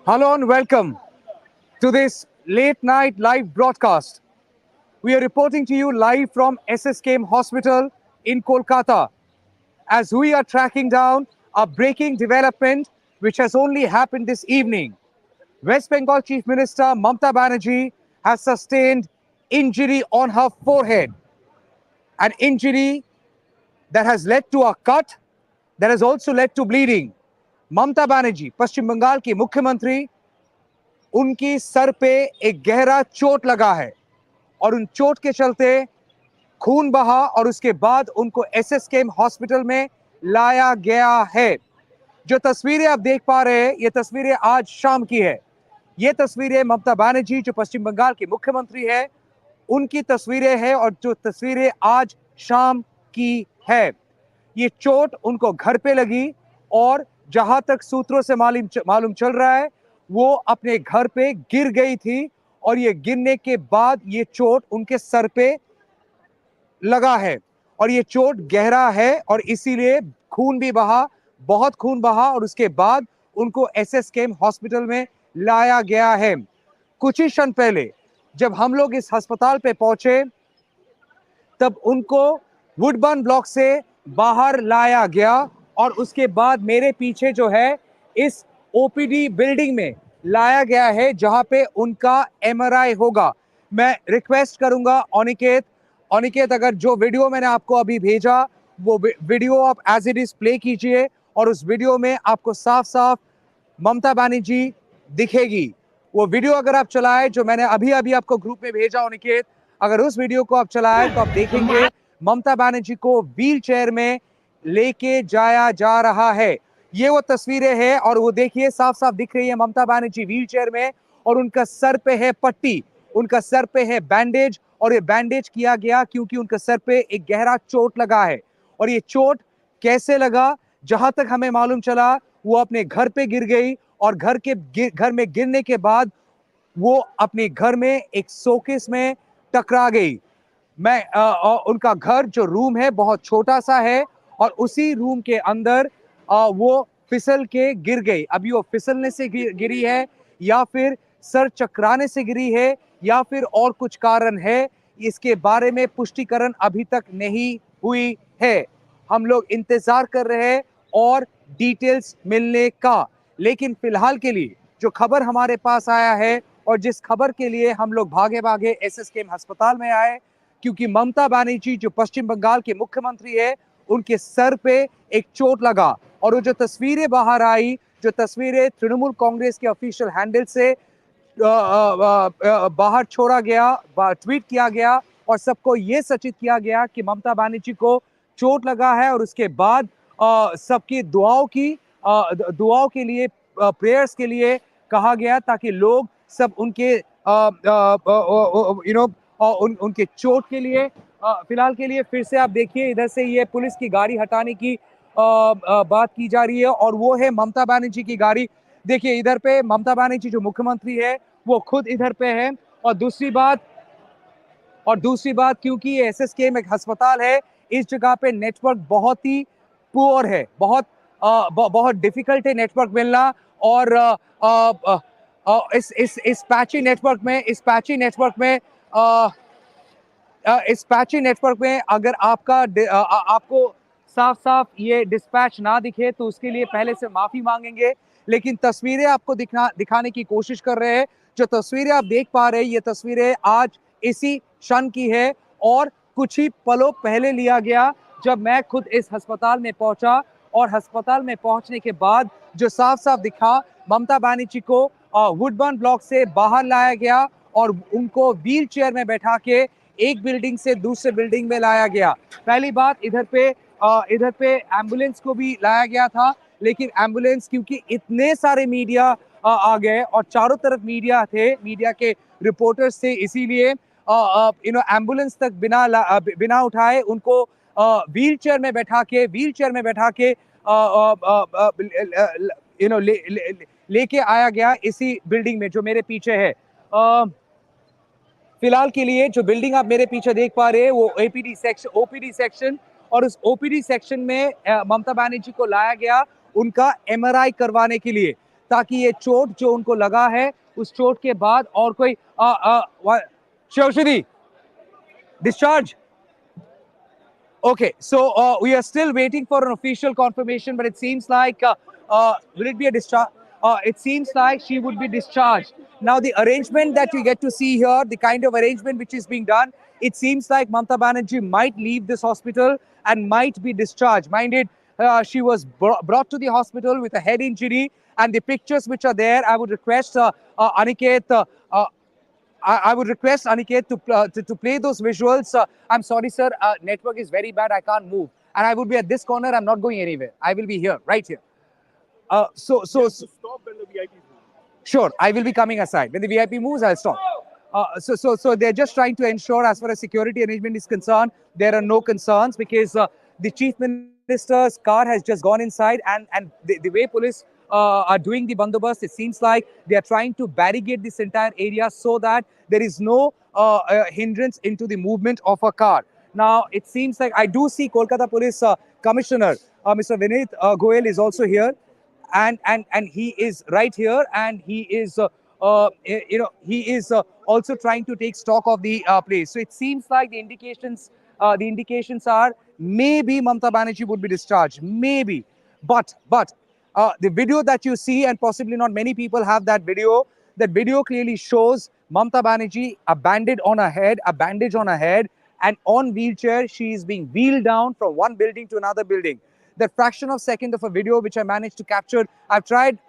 Hello and welcome to this late night live broadcast. We are reporting to you live from SSKM Hospital in Kolkata as we are tracking down a breaking development which has only happened this evening. West Bengal Chief Minister Mamata Banerjee has sustained injury on her forehead, an injury that has led to a cut that has also led to bleeding. Mamata Banerjee, पश्चिम बंगाल की मुख्यमंत्री, उनकी sir पे एक गहरा चोट लगा है और उन चोट के चलते खून बहा और उसके बाद उनको एसएसकेएम हॉस्पिटल में लाया गया है। जो तस्वीरें आप देख पा रहे हैं, ये तस्वीरें आज शाम की है। ये तस्वीरें ममता बनर्जी जो पश्चिम बंगाल की मुख्यमंत्री है, उनकी तस्वीरें हैं और जो तस्वीरें आज शाम की है। ये चोट उनको घर पे लगी और जहां तक सूत्रों से मालूम चल रहा है, वो अपने घर पे गिर गई थी और ये गिरने के बाद ये चोट उनके सर पे लगा है और ये चोट गहरा है और इसीलिए खून भी बहा, बहुत खून बहा और उसके बाद उनको एसएसकेएम हॉस्पिटल में लाया गया है। कुछ ही क्षण पहले जब हम लोग इस अस्पताल पे पहुंचे, तब उनको वुडबर्न ब्लॉक से बाहर लाया गया और उसके बाद मेरे पीछे जो है इस ओपीडी बिल्डिंग में लाया गया है जहां पे उनका एमआरआई होगा। मैं रिक्वेस्ट करूंगा अनिकेत अगर जो वीडियो मैंने आपको अभी भेजा वो वीडियो आप एज इट इज प्ले कीजिए और उस वीडियो में आपको साफ साफ ममता बनर्जी दिखेगी। वो वीडियो अगर आप चलाए जो मैंने अभी अभी आपको ग्रुप में भेजा अनिकेत, अगर उस वीडियो को आप चलाए तो आप देखेंगे ममता बनर्जी को व्हील चेयर में लेके जाया जा रहा है। ये वो तस्वीरें हैं और वो देखिए साफ साफ दिख रही है ममता बनर्जी व्हील चेयर में और उनका सर पे है पट्टी, उनका सर पे है बैंडेज और ये बैंडेज किया गया क्योंकि उनका सर पे एक गहरा चोट लगा है। और ये चोट कैसे लगा, जहां तक हमें मालूम चला वो अपने घर पे गिर गई और घर में गिरने के बाद वो अपने घर में एक शोकेस में टकरा गई। उनका घर जो रूम है बहुत छोटा सा है और उसी रूम के अंदर वो फिसल के गिर गई। अभी वो फिसलने से गिरी है या फिर सर चकराने से गिरी है या फिर और कुछ कारण है, इसके बारे में पुष्टिकरण अभी तक नहीं हुई है। हम लोग इंतजार कर रहे हैं और डिटेल्स मिलने का, लेकिन फिलहाल के लिए जो खबर हमारे पास आया है और जिस खबर के लिए हम लोग भागे भागे एसएसकेएम अस्पताल में आए, क्योंकि ममता बनर्जी जो पश्चिम बंगाल के मुख्यमंत्री है, उनके सर पे एक चोट लगा और वो जो तस्वीरें बाहर आई, जो तस्वीरें तृणमूल कांग्रेस के ऑफिशियल हैंडल से बाहर छोड़ा गया, ट्वीट किया गया और सबको ये सूचित किया गया कि ममता बनर्जी को चोट लगा है और उसके बाद सबकी दुआओं के लिए, प्रेयर्स के लिए कहा गया ताकि लोग सब उनके उनके चोट के लिए फिलहाल के लिए फिर से आप देखिए इधर से ये पुलिस की गाड़ी हटाने की बात की जा रही है और वो है ममता बनर्जी की गाड़ी। देखिए इधर पे ममता बनर्जी जो मुख्यमंत्री है वो खुद इधर पे है और दूसरी बात क्योंकि ये एसएसकेएम एक अस्पताल है, इस जगह पे नेटवर्क बहुत ही पुअर है, बहुत डिफिकल्ट है नेटवर्क मिलना और इस पैची नेटवर्क में अगर आपको साफ साफ ये डिस्पैच ना दिखे तो उसके लिए पहले से माफी मांगेंगे, लेकिन तस्वीरें आपको दिखाने की कोशिश कर रहे हैं। जो तस्वीरें आप देख पा रहे हैं ये तस्वीरें आज इसी क्षण की है और कुछ ही पलों पहले लिया गया जब मैं खुद इस अस्पताल में पहुंचा और अस्पताल में पहुंचने के बाद जो साफ साफ दिखा, ममता बनर्जी को वुडबर्न ब्लॉक से बाहर लाया गया और उनको व्हील चेयर में बैठा के एक बिल्डिंग से दूसरे बिल्डिंग में लाया गया। पहली बात इधर पे एम्बुलेंस को भी लाया गया था, लेकिन एम्बुलेंस क्योंकि इतने सारे मीडिया आ गए और चारों तरफ मीडिया के रिपोर्टर्स थे, इसीलिए एम्बुलेंस तक बिना उठाए उनको व्हील चेयर में बैठा के लेके आया गया इसी बिल्डिंग में जो मेरे पीछे है। फिलहाल के लिए जो बिल्डिंग आप मेरे पीछे देख पा रहे हैं वो ओपीडी सेक्शन और उस ओपीडी सेक्शन में ममता बनर्जी को लाया गया उनका एमआरआई करवाने के लिए, ताकि ये चोट जो उनको लगा है उस चोट के बाद और कोई Shivashree discharge. Okay, so we are still waiting for an official confirmation, but it seems like will it be a discharge? It seems like she would be discharged. Now, the arrangement that we get to see here, the kind of arrangement which is being done, it seems like Mamata Banerjee might leave this hospital and might be discharged. Mind it, she was brought to the hospital with a head injury, and the pictures which are there, I would request Aniket. I would request Aniket to play those visuals. I'm sorry, sir. Network is very bad. I can't move. And I would be at this corner. I'm not going anywhere. I will be here, right here. Stop when the VIP moves. Sure, I will be coming aside. When the VIP moves, I'll stop. So they're just trying to ensure, as far as security arrangement is concerned, there are no concerns because the chief minister's car has just gone inside, and the way police are doing the bandobast, it seems like they are trying to barricade this entire area so that there is no hindrance into the movement of a car. Now, it seems like I do see Kolkata Police Commissioner, Mr. Vinit Goel, is also here, and he is right here, and he is he is also trying to take stock of the place. So it seems like the indications are maybe Mamata Banerjee would be discharged, maybe, but the video that you see, and possibly not many people have that video. That video clearly shows Mamata Banerjee, a bandage on her head, and on wheelchair. She is being wheeled down from one building to another building. That fraction of second of a video which I managed to capture. I've tried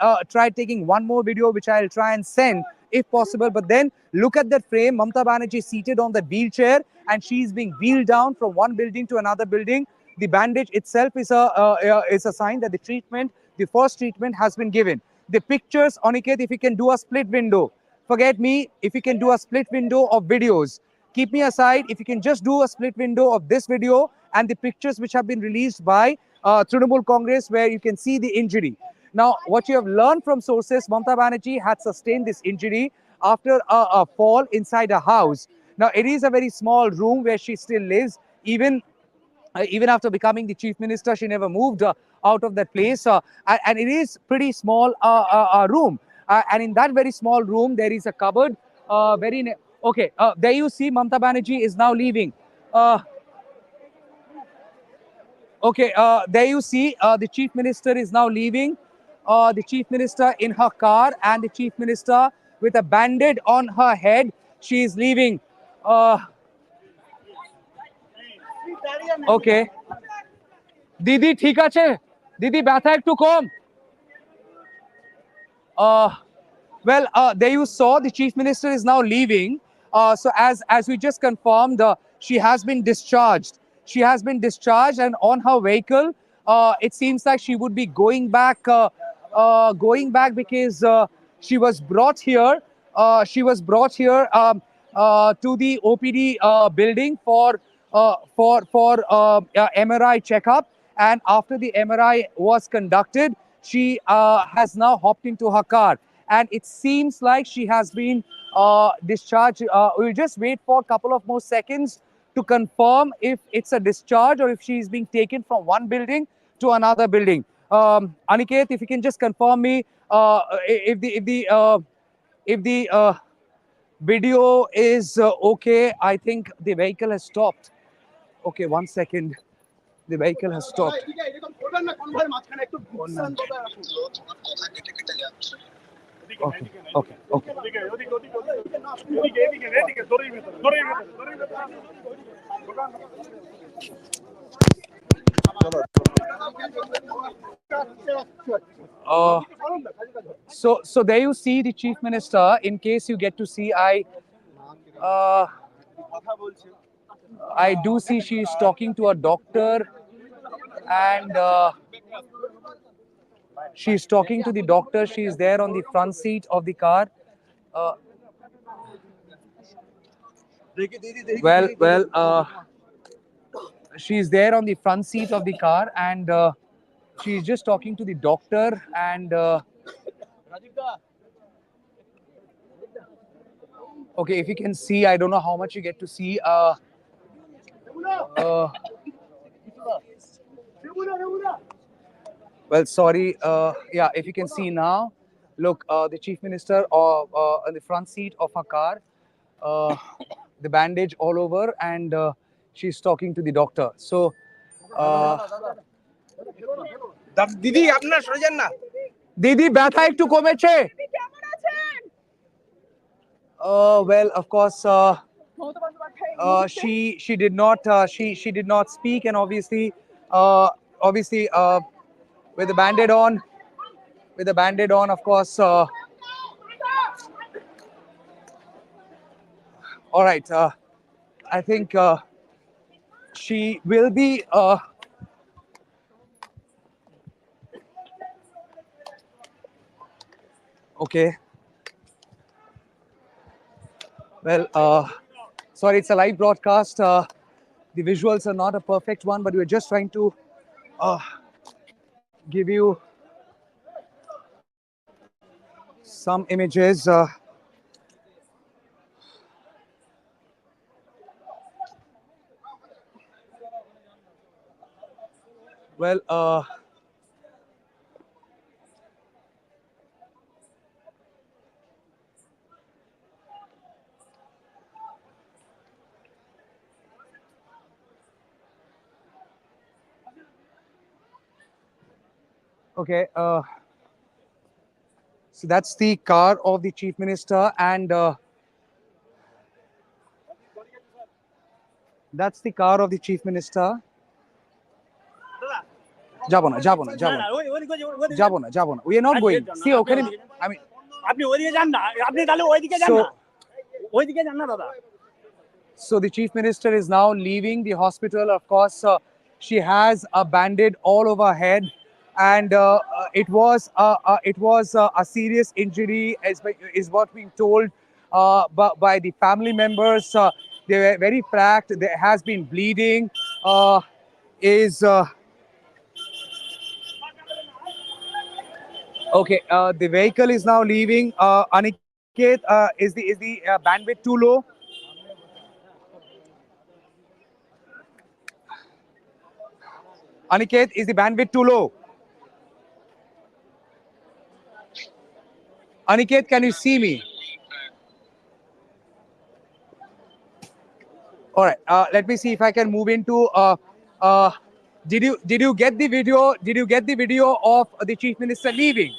taking one more video which I'll try and send if possible. But then look at that frame. Mamata Banerjee seated on that wheelchair, and she's being wheeled down from one building to another building. The bandage itself is a sign that the first treatment has been given. The pictures, Aniket, if you can do a split window. Forget me, if you can do a split window of videos. Keep me aside. If you can just do a split window of this video and the pictures which have been released by Trinamool Congress, where you can see the injury. Now, what you have learned from sources, Mamata Banerjee had sustained this injury after a fall inside a house. Now, it is a very small room where she still lives. Even after becoming the chief minister, she never moved out of that place. And it is pretty small room. And in that very small room, there is a cupboard. Okay, there you see Mamata Banerjee is now leaving. Okay, there you see the chief minister is now leaving. The chief minister in her car, and the chief minister with a bandage on her head. She is leaving. Okay. দিদি ঠিক আছে দিদি ব্যথা একটু কম well, there you saw the chief minister is now leaving. So as we just confirmed, she has been discharged. She has been discharged, and on her vehicle, it seems like she would be going back because she was brought here. To the OPD building for MRI checkup, and after the MRI was conducted, she has now hopped into her car, and it seems like she has been discharged. We'll just wait for a couple of more seconds to confirm if it's a discharge or if she is being taken from one building to another building. Aniket, if you can just confirm me if the video is okay. I think the vehicle has stopped. Okay, 1 second. The vehicle has stopped. Okay, okay, okay. Uh, so there you see the chief minister. In case you get to see, uh, I do see she is talking to a doctor, and she is talking to the doctor. She is there on the front seat of the car. Uh, well, she is there on the front seat of the car, and she is just talking to the doctor, and okay, if you can see, I don't know how much you get to see. Well, sorry. Yeah, if you can see now, Look, the chief minister on the front seat of her car, uh, the bandage all over, and she's talking to the doctor. So, uh, দিদি আপনার সরে যান না Didi, ব্যথা একটু কমেছে? Well, of course, she did not speak, and obviously with the bandage on, of course. All right, I think she will be. Okay. Well, sorry, it's a live broadcast. The visuals are not a perfect one, but we're just trying to give you some images. Well, okay. So that's the car of the chief minister, and that's the car of the chief minister. যাবো না যাবো না যাবো না যাবো না যাবো না we are not going see ওখানে I mean আপনি ওইদিকে যান না আপনি তাহলে ওইদিকে যান না ওইদিকে যান না দাদা So the chief minister is now leaving the hospital. Of course, she has a bandage all over her head, and it was a serious injury, is what being told by the family members. They were very cracked. There has been bleeding. Is Okay, the vehicle is now leaving. Aniket, is the bandwidth too low? Aniket, is the bandwidth too low? Aniket, can you see me? All right. Let me see if I can move into. Did you get the video? Did you get the video of the chief minister leaving?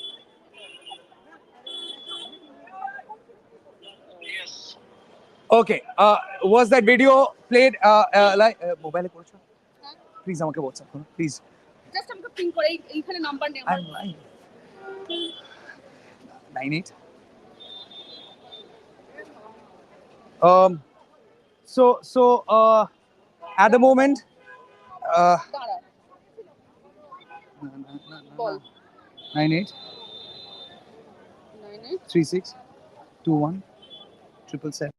Okay. Was that video played like mobile? Please, আমাকে WhatsApp করুন, please. Just আমাকে ping করে এইখানে number নেই আমার 98. So at the moment, দাঁড়া বল 98 98 36 21 777.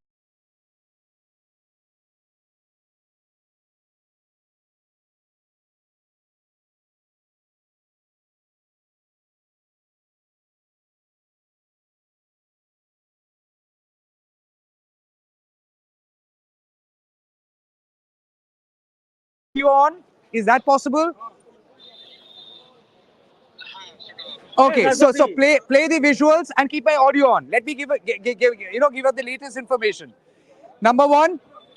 You on? Is that possible? Okay, so play the visuals and keep my audio on. Let me give us the latest information. Number one,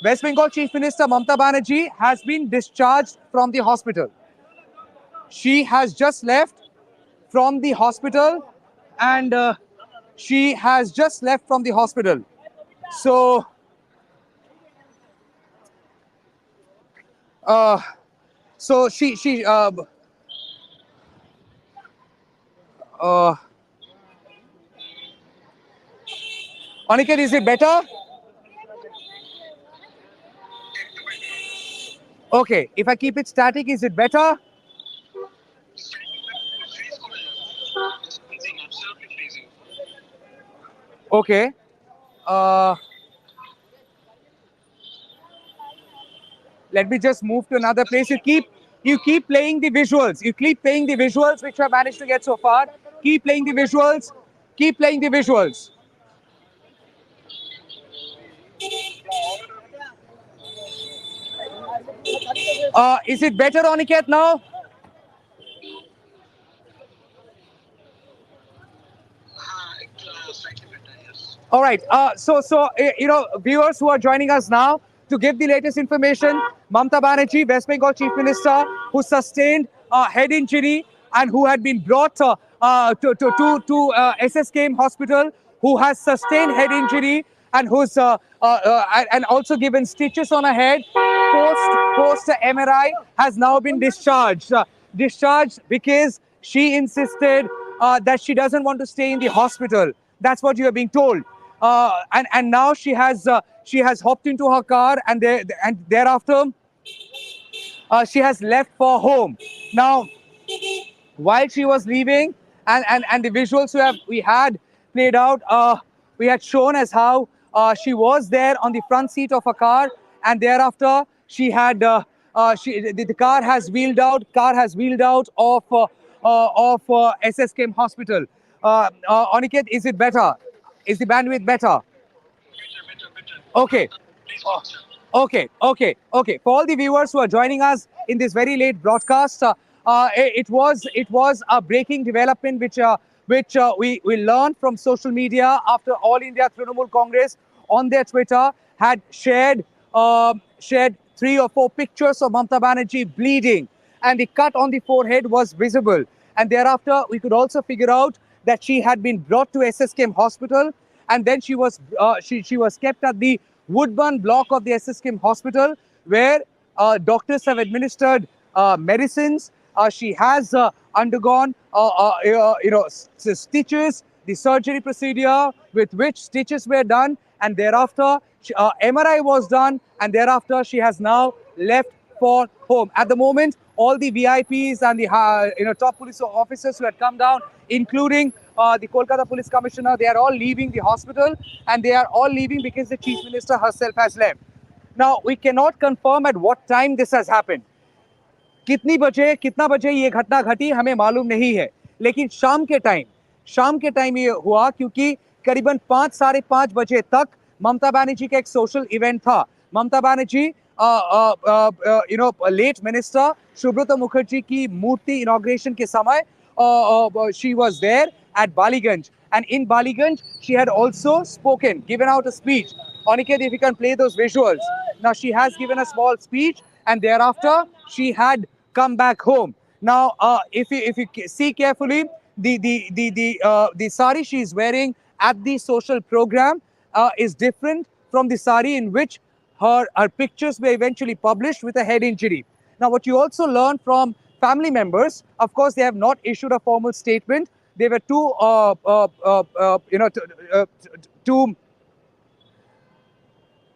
West Bengal Chief Minister Mamata Banerjee has been discharged from the hospital. She has just left from the hospital, and she has just left from the hospital. So, she Aniket, is it better? Okay, if I keep it static, is it better? Okay. Let me just move to another place. You keep playing the visuals. You keep playing the visuals which I managed to get so far. Keep playing the visuals. Keep playing the visuals. Is it better, Aniket, now? All right. Viewers who are joining us now to give the latest information, Mamata Banerjee, West Bengal Chief Minister, who sustained a head injury and who had been brought to SSKM Hospital, who has sustained head injury and and also given stitches on her head. Post MRI has now been discharged. Discharged because she insisted that she doesn't want to stay in the hospital. That's what you are being told. And now she has hopped into her car and thereafter she has left for home. Now, while she was leaving, and the visuals we had played out, we had shown as how she was there on the front seat of a car, and thereafter the car has wheeled out. Of SSKM Hospital. Aniket, is it better? Is the bandwidth better? Okay. Okay. For all the viewers who are joining us in this very late broadcast, it was a breaking development which we learned from social media after All India Trinamool Congress on their Twitter had shared 3 or 4 pictures of Mamata Banerjee bleeding, and the cut on the forehead was visible. And thereafter, we could also figure out that she had been brought to SSKM Hospital, and then she was kept at the Woodburn block of the SSKM Hospital, where doctors have administered medicines. She has undergone stitches, the surgery procedure with which stitches were done, and thereafter MRI was done, and thereafter she has now left for home. At the moment, all the VIPs and the top police officers who had come down, including the Kolkata Police Commissioner, they are all leaving the hospital, and they are all leaving because the Chief Minister herself has left. Now, we cannot confirm at what time this has happened. कितना बजे ये घटना घटी हमें मालूम नहीं है, लेकिन शाम के टाइम ये हुआ, क्योंकि करीबन 5-5:30 तक ममता बनर्जी का एक सोशल इवेंट था. ममता बनर्जी लेट मिनिस्टर सुब्रत मुखर्जी की मूर्ति इनॉग्रेशन के समय she was there at Baliganj, and in Baliganj she had also given out a speech. Aniket, if you can play those visuals. Now she has given a small speech, and thereafter she had come back home. Now, if you see carefully, the sari she is wearing at the social program is different from the sari in which her pictures were eventually published with a head injury. Now, what you also learn from family members, of course, they have not issued a formal statement. They were too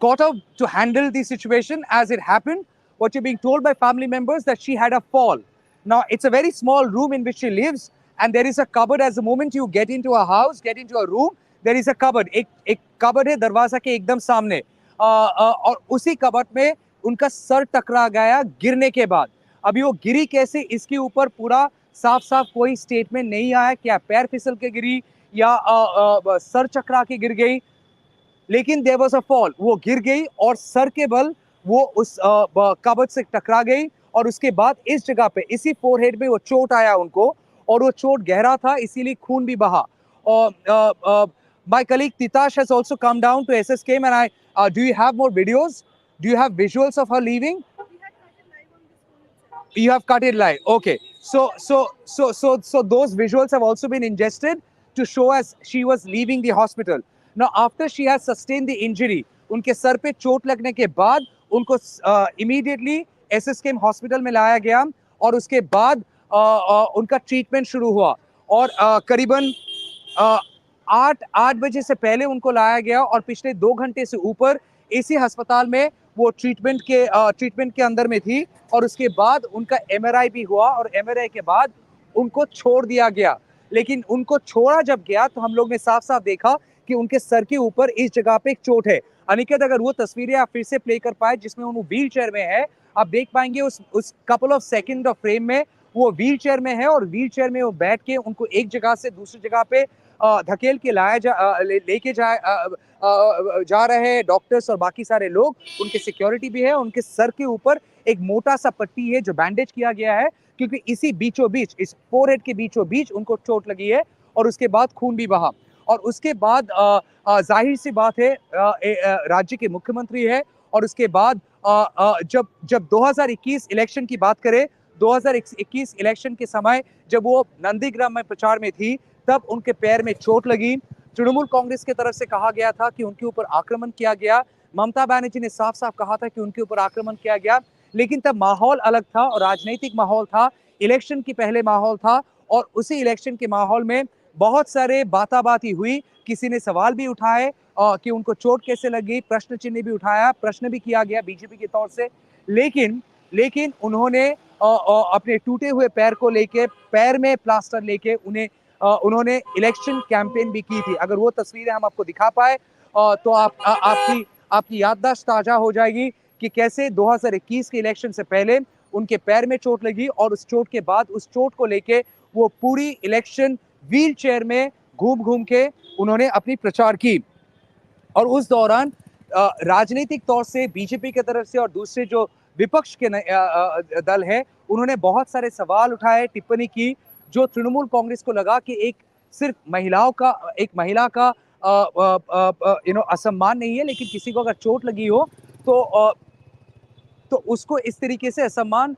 caught up to handle the situation as it happened. What you're being told by family members that she had a fall. Now, it's a very small room in which she lives, and there is a cupboard. As the moment you get into a house, get into a room, there is a cupboard. एक cupboard है दरवाजा के एकदम सामने, और उसी cupboard में उनका सर टकरा गया गिरने के बाद. अभी वो गिरी कैसे, इसके ऊपर पूरा साफ कोई स्टेटमेंट नहीं आया. क्या पैर फिसल के गिरी या सर चकरा के गिर गई, लेकिन देयर वाज अ फॉल. वो गिर गई और सर के बल वो उस कबर्ड से टकरा गई, और उसके बाद इस जगह पे, इसी फोरहेड में वो चोट आया उनको, और वो चोट गहरा था, इसीलिए खून भी बहा. और my colleague Titash has also come down to SSKM, and do you have more videos? Do you have visuals of her leaving? You have cut it live. Okay. So those visuals have also been ingested to show as she was leaving the hospital. Now, after she has sustained the injury, उनके sir पे चोट लगने के बाद उनको immediately SSKM hospital में लाया गया, और उसके बाद उनका ट्रीटमेंट शुरू हुआ. और करीबन 8 बजे से पहले उनको लाया गया, और पिछले 2 घंटे से ऊपर इसी अस्पताल में वो ट्रीटमेंट के अंदर में थी. और उसके बाद उनका MRI भी हुआ, और MRI के बाद उनको छोड़ दिया गया. लेकिन उनको छोड़ा जब गया तो हम लोग ने साफ देखा कि उनके सर के ऊपर इस जगह पे एक चोट है. अनिकेत, अगर वो तस्वीरें आप फिर से प्ले कर पाए जिसमें वो व्हील चेयर में है, आप देख पाएंगे उस couple of second of frame में वो व्हील चेयर में है, और व्हील चेयर में वो बैठ के उनको एक जगह से दूसरी जगह पे धकेल के लेके जा रहे हैं डॉक्टर्स और बाकी सारे लोग. उनके सिक्योरिटी भी है. उनके सर के ऊपर एक मोटा सा पट्टी है जो बैंडेज किया गया है, क्योंकि इसी बीचों बीच, इस फोरहेड के बीचों बीच उनको चोट लगी है, और उसके बाद खून भी बहा. और उसके बाद जाहिर सी बात है राज्य के मुख्यमंत्री है। और उसके बाद जब जब 2021 इलेक्शन की बात करें, 2021 इलेक्शन के समय जब वो नंदीग्राम में प्रचार में थी, तब उनके पैर में चोट लगी। तृणमूल कांग्रेस की तरफ से कहा गया था कि उनके ऊपर आक्रमण किया गया। ममता बनर्जी ने साफ साफ कहा था कि उनके ऊपर आक्रमण किया गया, लेकिन तब माहौल अलग था और राजनीतिक माहौल था, इलेक्शन की पहले माहौल था। और उसी इलेक्शन के माहौल में बहुत सारे बाताबाती हुई, किसी ने सवाल भी उठाए कि उनको चोट कैसे लगी, प्रश्न चिन्ह भी उठाया, प्रश्न भी किया गया बीजेपी के तौर से। लेकिन लेकिन उन्होंने अपने टूटे हुए पैर को लेके, पैर में प्लास्टर लेके उन्होंने इलेक्शन कैंपेन भी की थी। अगर वो तस्वीरें हम आपको दिखा पाए तो आपकी याददाश्त ताजा हो जाएगी कि कैसे 2021 के इलेक्शन से पहले उनके पैर में चोट लगी और उस चोट के बाद उस चोट को लेके वो पूरी इलेक्शन व्हील चेयर में घूम घूम के उन्होंने अपनी प्रचार की। और उस दौरान राजनीतिक तौर से बीजेपी की तरफ से और दूसरे जो विपक्ष के दल है, उन्होंने बहुत सारे सवाल उठाए, टिप्पणी की, जो तृणमूल कांग्रेस को लगा कि सिर्फ एक महिला का असम्मान नहीं है, लेकिन किसी को अगर चोट लगी हो तो तो उसको इस तरीके से असम्मान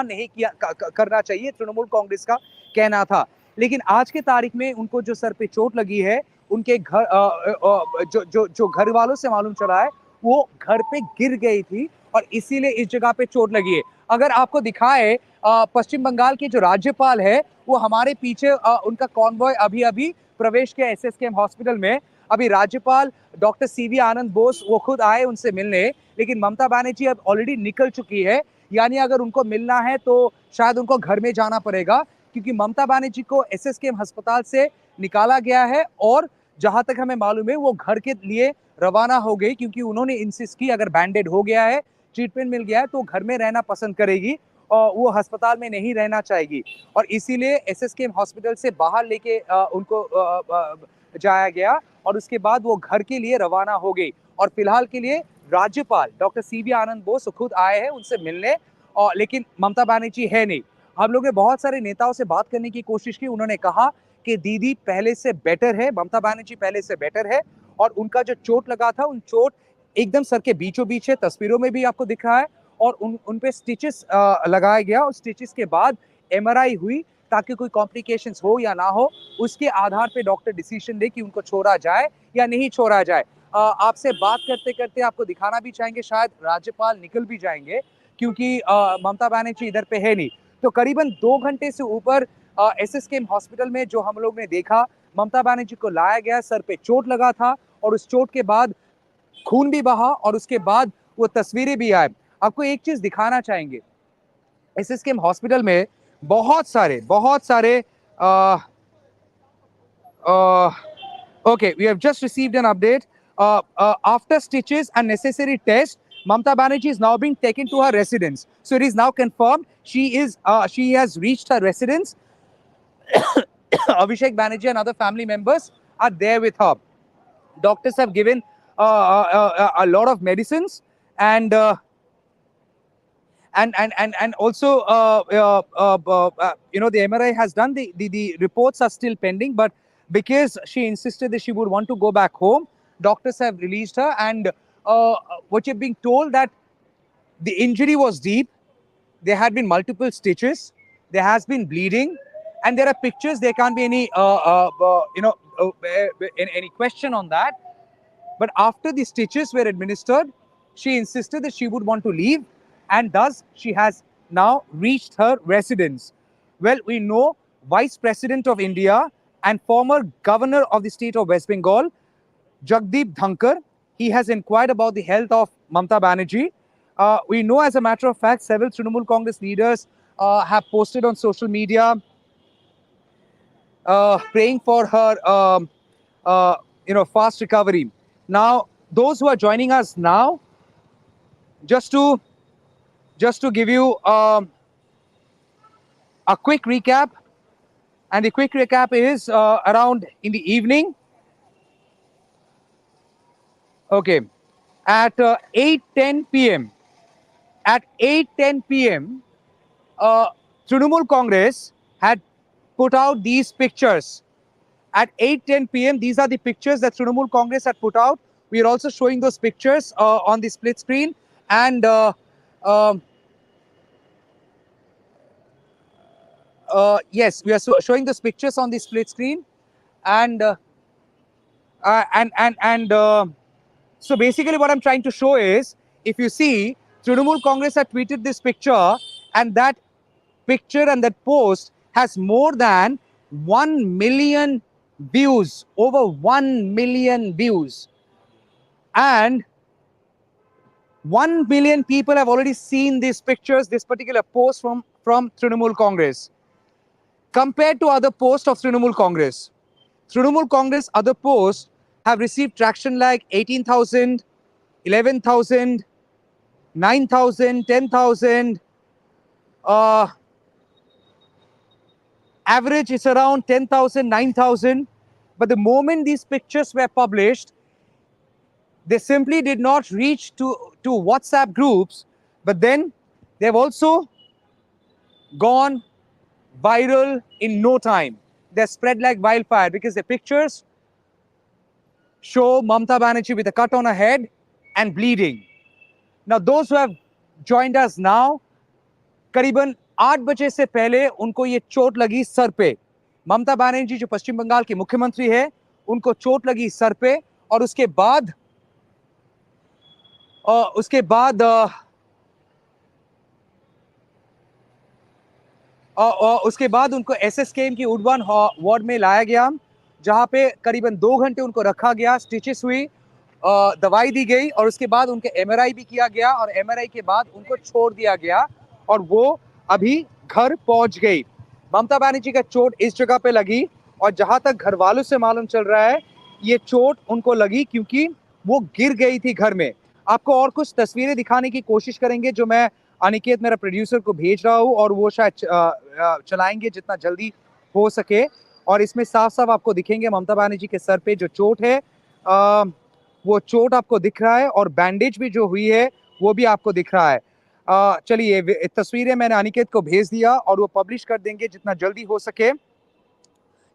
नहीं करना चाहिए, तृणमूल कांग्रेस का कहना था। लेकिन आज के तारीख में उनको जो सर पे चोट लगी है, उनके घर जो घर वालों से मालूम चला है, वो घर पे गिर गई थी और इसीलिए इस जगह पे चोट लगी है। अगर आपको दिखाए, पश्चिम बंगाल के जो राज्यपाल है, वो हमारे पीछे उनका कॉन्वॉय अभी अभी प्रवेश किया एसएसकेएम हॉस्पिटल में। अभी राज्यपाल डॉक्टर सीवी आनंद बोस वो खुद आए उनसे मिलने, लेकिन ममता बनर्जी अब ऑलरेडी निकल चुकी है। यानी अगर उनको मिलना है तो शायद उनको घर में जाना पड़ेगा, क्योंकि ममता बनर्जी को एसएसकेएम अस्पताल से निकाला गया है और जहां तक हमें मालूम है वो घर के लिए रवाना हो गई, क्योंकि उन्होंने इंसिस्ट की अगर बैंडेड हो गया है, ट्रीटमेंट मिल गया है, तो घर में रहना पसंद करेगी और वो अस्पताल में नहीं रहना चाहेगी। और इसीलिए एसएसकेएम हॉस्पिटल से बाहर लेके उनको जाया गया और उसके बाद वो घर के लिए रवाना हो गई। और फिलहाल के लिए राज्यपाल डॉक्टर सीवी आनंद बोस खुद आए हैं उनसे मिलने, और लेकिन ममता बनर्जी है नहीं। हम लोग ने बहुत सारे नेताओं से बात करने की कोशिश की, उन्होंने कहा कि दीदी पहले से बेटर है, ममता बनर्जी पहले से बेटर है। और उनका जो चोट लगा था, उन चोट एकदम सर के बीचों बीच है, तस्वीरों में भी आपको दिख रहा है। और उन पे स्टिचेस लगाया गया और स्टिचेस के बाद एमआरआई हुई, ताकि कोई कॉम्प्लिकेशंस हो या ना हो, उसके आधार पे डॉक्टर डिसीजन ले कि उनको छोड़ा जाए या नहीं छोड़ा जाए। आपसे बात करते करते आपको दिखाना भी चाहेंगे, शायद राज्यपाल निकल भी जाएंगे, क्योंकि ममता बनर्जी इधर पे है नहीं। तो करीबन 2 घंटे से ऊपर एसएसकेएम हॉस्पिटल में जो हम लोग ने देखा, ममता बनर्जी को लाया गया, सर पे चोट लगा था और उस चोट के बाद खून भी बहा और उसके बाद वो तस्वीरें भी आए। आपको एक चीज दिखाना चाहेंगे, एसएसकेएम हॉस्पिटल में बहुत सारे okay, we have just received an update. After stitches and necessary tests, Mamata Banerjee is now being taken to her residence. So it is now confirmed she has reached her residence. Abhishek Banerjee and other family members are there with her. Doctors have given a lot of medicines, and also the MRI has done, the reports are still pending, but because she insisted that she would want to go back home, doctors have released her. And what you're being told that the injury was deep, there had been multiple stitches, there has been bleeding, and there are pictures, there can't be any any question on that. But after the stitches were administered, she insisted that she would want to leave, and thus she has now reached her residence. Well, we know Vice President of India and former Governor of the state of West Bengal, Jagdeep Dhankar, he has inquired about the health of Mamata Banerjee. We know, as a matter of fact, several Trinamool Congress leaders have posted on social media praying for her fast recovery. Now, those who are joining us now, just to give you a quick recap, and the quick recap is around in the evening. Okay, at 8:10 p.m. At 8:10 p.m., Trinamool Congress had put out these pictures, At 8:10 p.m., these are the pictures that Trinamool Congress had put out. We are also showing those pictures on the split screen. And um, yes, we are showing those pictures on the split screen. And so basically what I'm trying to show is, if you see, Trinamool Congress had tweeted this picture, and that picture and that post has more than 1 million views, over 1 million views. And 1 million people have already seen these pictures, this particular post from Trinamool Congress. Compared to other posts of Trinamool Congress, Trinamool Congress other posts have received traction like 18,000, 11,000, 9,000, 10,000. Average is around 10,000, 9,000. But the moment these pictures were published, they simply did not reach to WhatsApp groups, but then they've also gone viral in no time. They're spread like wildfire because the pictures show Mamata Banerjee with a cut on her head and bleeding. Now, those who have joined us now, करीबन 8 बजे से पहले उनको ये चोट लगी sir पे. ममता बनर्जी जो पश्चिम बंगाल की मुख्यमंत्री है, उनको चोट लगी सर पे, और उसके बाद उनको एसएसकेएम की उडवान वार्ड में लाया गया, जहां पे करीबन 2 घंटे उनको रखा गया, स्टिचेस हुई, दवाई दी गई, और उसके बाद उनके एमआरआई भी किया गया, और एमआरआई के बाद उनको छोड़ दिया गया, और वो अभी घर पहुंच गई. ममता बनर्जी का चोट इस जगह पे लगी, और जहां तक घर वालों से मालूम चल रहा है, ये चोट उनको लगी क्योंकि वो गिर गई थी घर में. आपको और कुछ तस्वीरें दिखाने की कोशिश करेंगे, जो मैं अनिकेत मेरा प्रोड्यूसर को भेज रहा हूँ, और वो शायद चलाएंगे जितना जल्दी हो सके. और इसमें साफ साफ आपको दिखेंगे ममता बनर्जी के सर पे जो चोट है, वो चोट आपको दिख रहा है, और बैंडेज भी जो हुई है वो भी आपको दिख रहा है. चलिए, तस्वीरें मैंने अनिकेत को भेज दिया, और वो पब्लिश कर देंगे जितना जल्दी हो सके.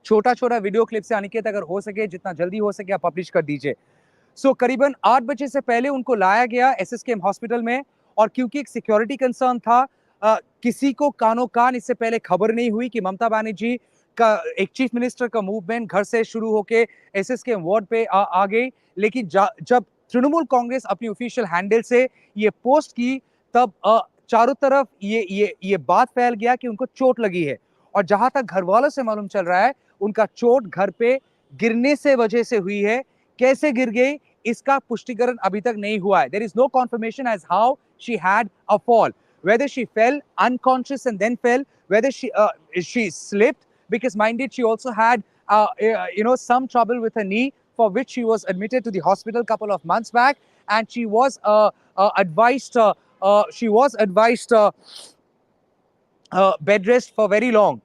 छोटा छोटा वीडियो क्लिप से अनिकेत, अगर हो सके जितना जल्दी हो सके आप पब्लिश कर दीजिए. सो करीबन 8 बजे से पहले उनको लाया गया एसएसकेएम हॉस्पिटल में, और क्योंकि एक सिक्योरिटी कंसर्न था, किसी को कानो कान इससे पहले खबर नहीं हुई कि ममता बनर्जी का एक चीफ मिनिस्टर का मूवमेंट घर से शुरू होके एसएसकेएम वार्ड पे आ गई. लेकिन जब तृणमूल कांग्रेस अपनी ऑफिशियल हैंडल से ये पोस्ट की, तब चारों तरफ ये बात फैल गया कि उनको चोट लगी है. और जहां तक घर वालों से मालूम चल रहा है, उनका चोट घर पे गिरने से वजह से हुई है. कैसे गिर गई इसका पुष्टिकरण अभी तक नहीं हुआ है. There is no confirmation as how she had a fall, whether she fell unconscious and then fell, whether she slipped, because minded she also had some trouble with her knee, for which she was admitted to the hospital a couple of months back, and she was advised bed rest for very long.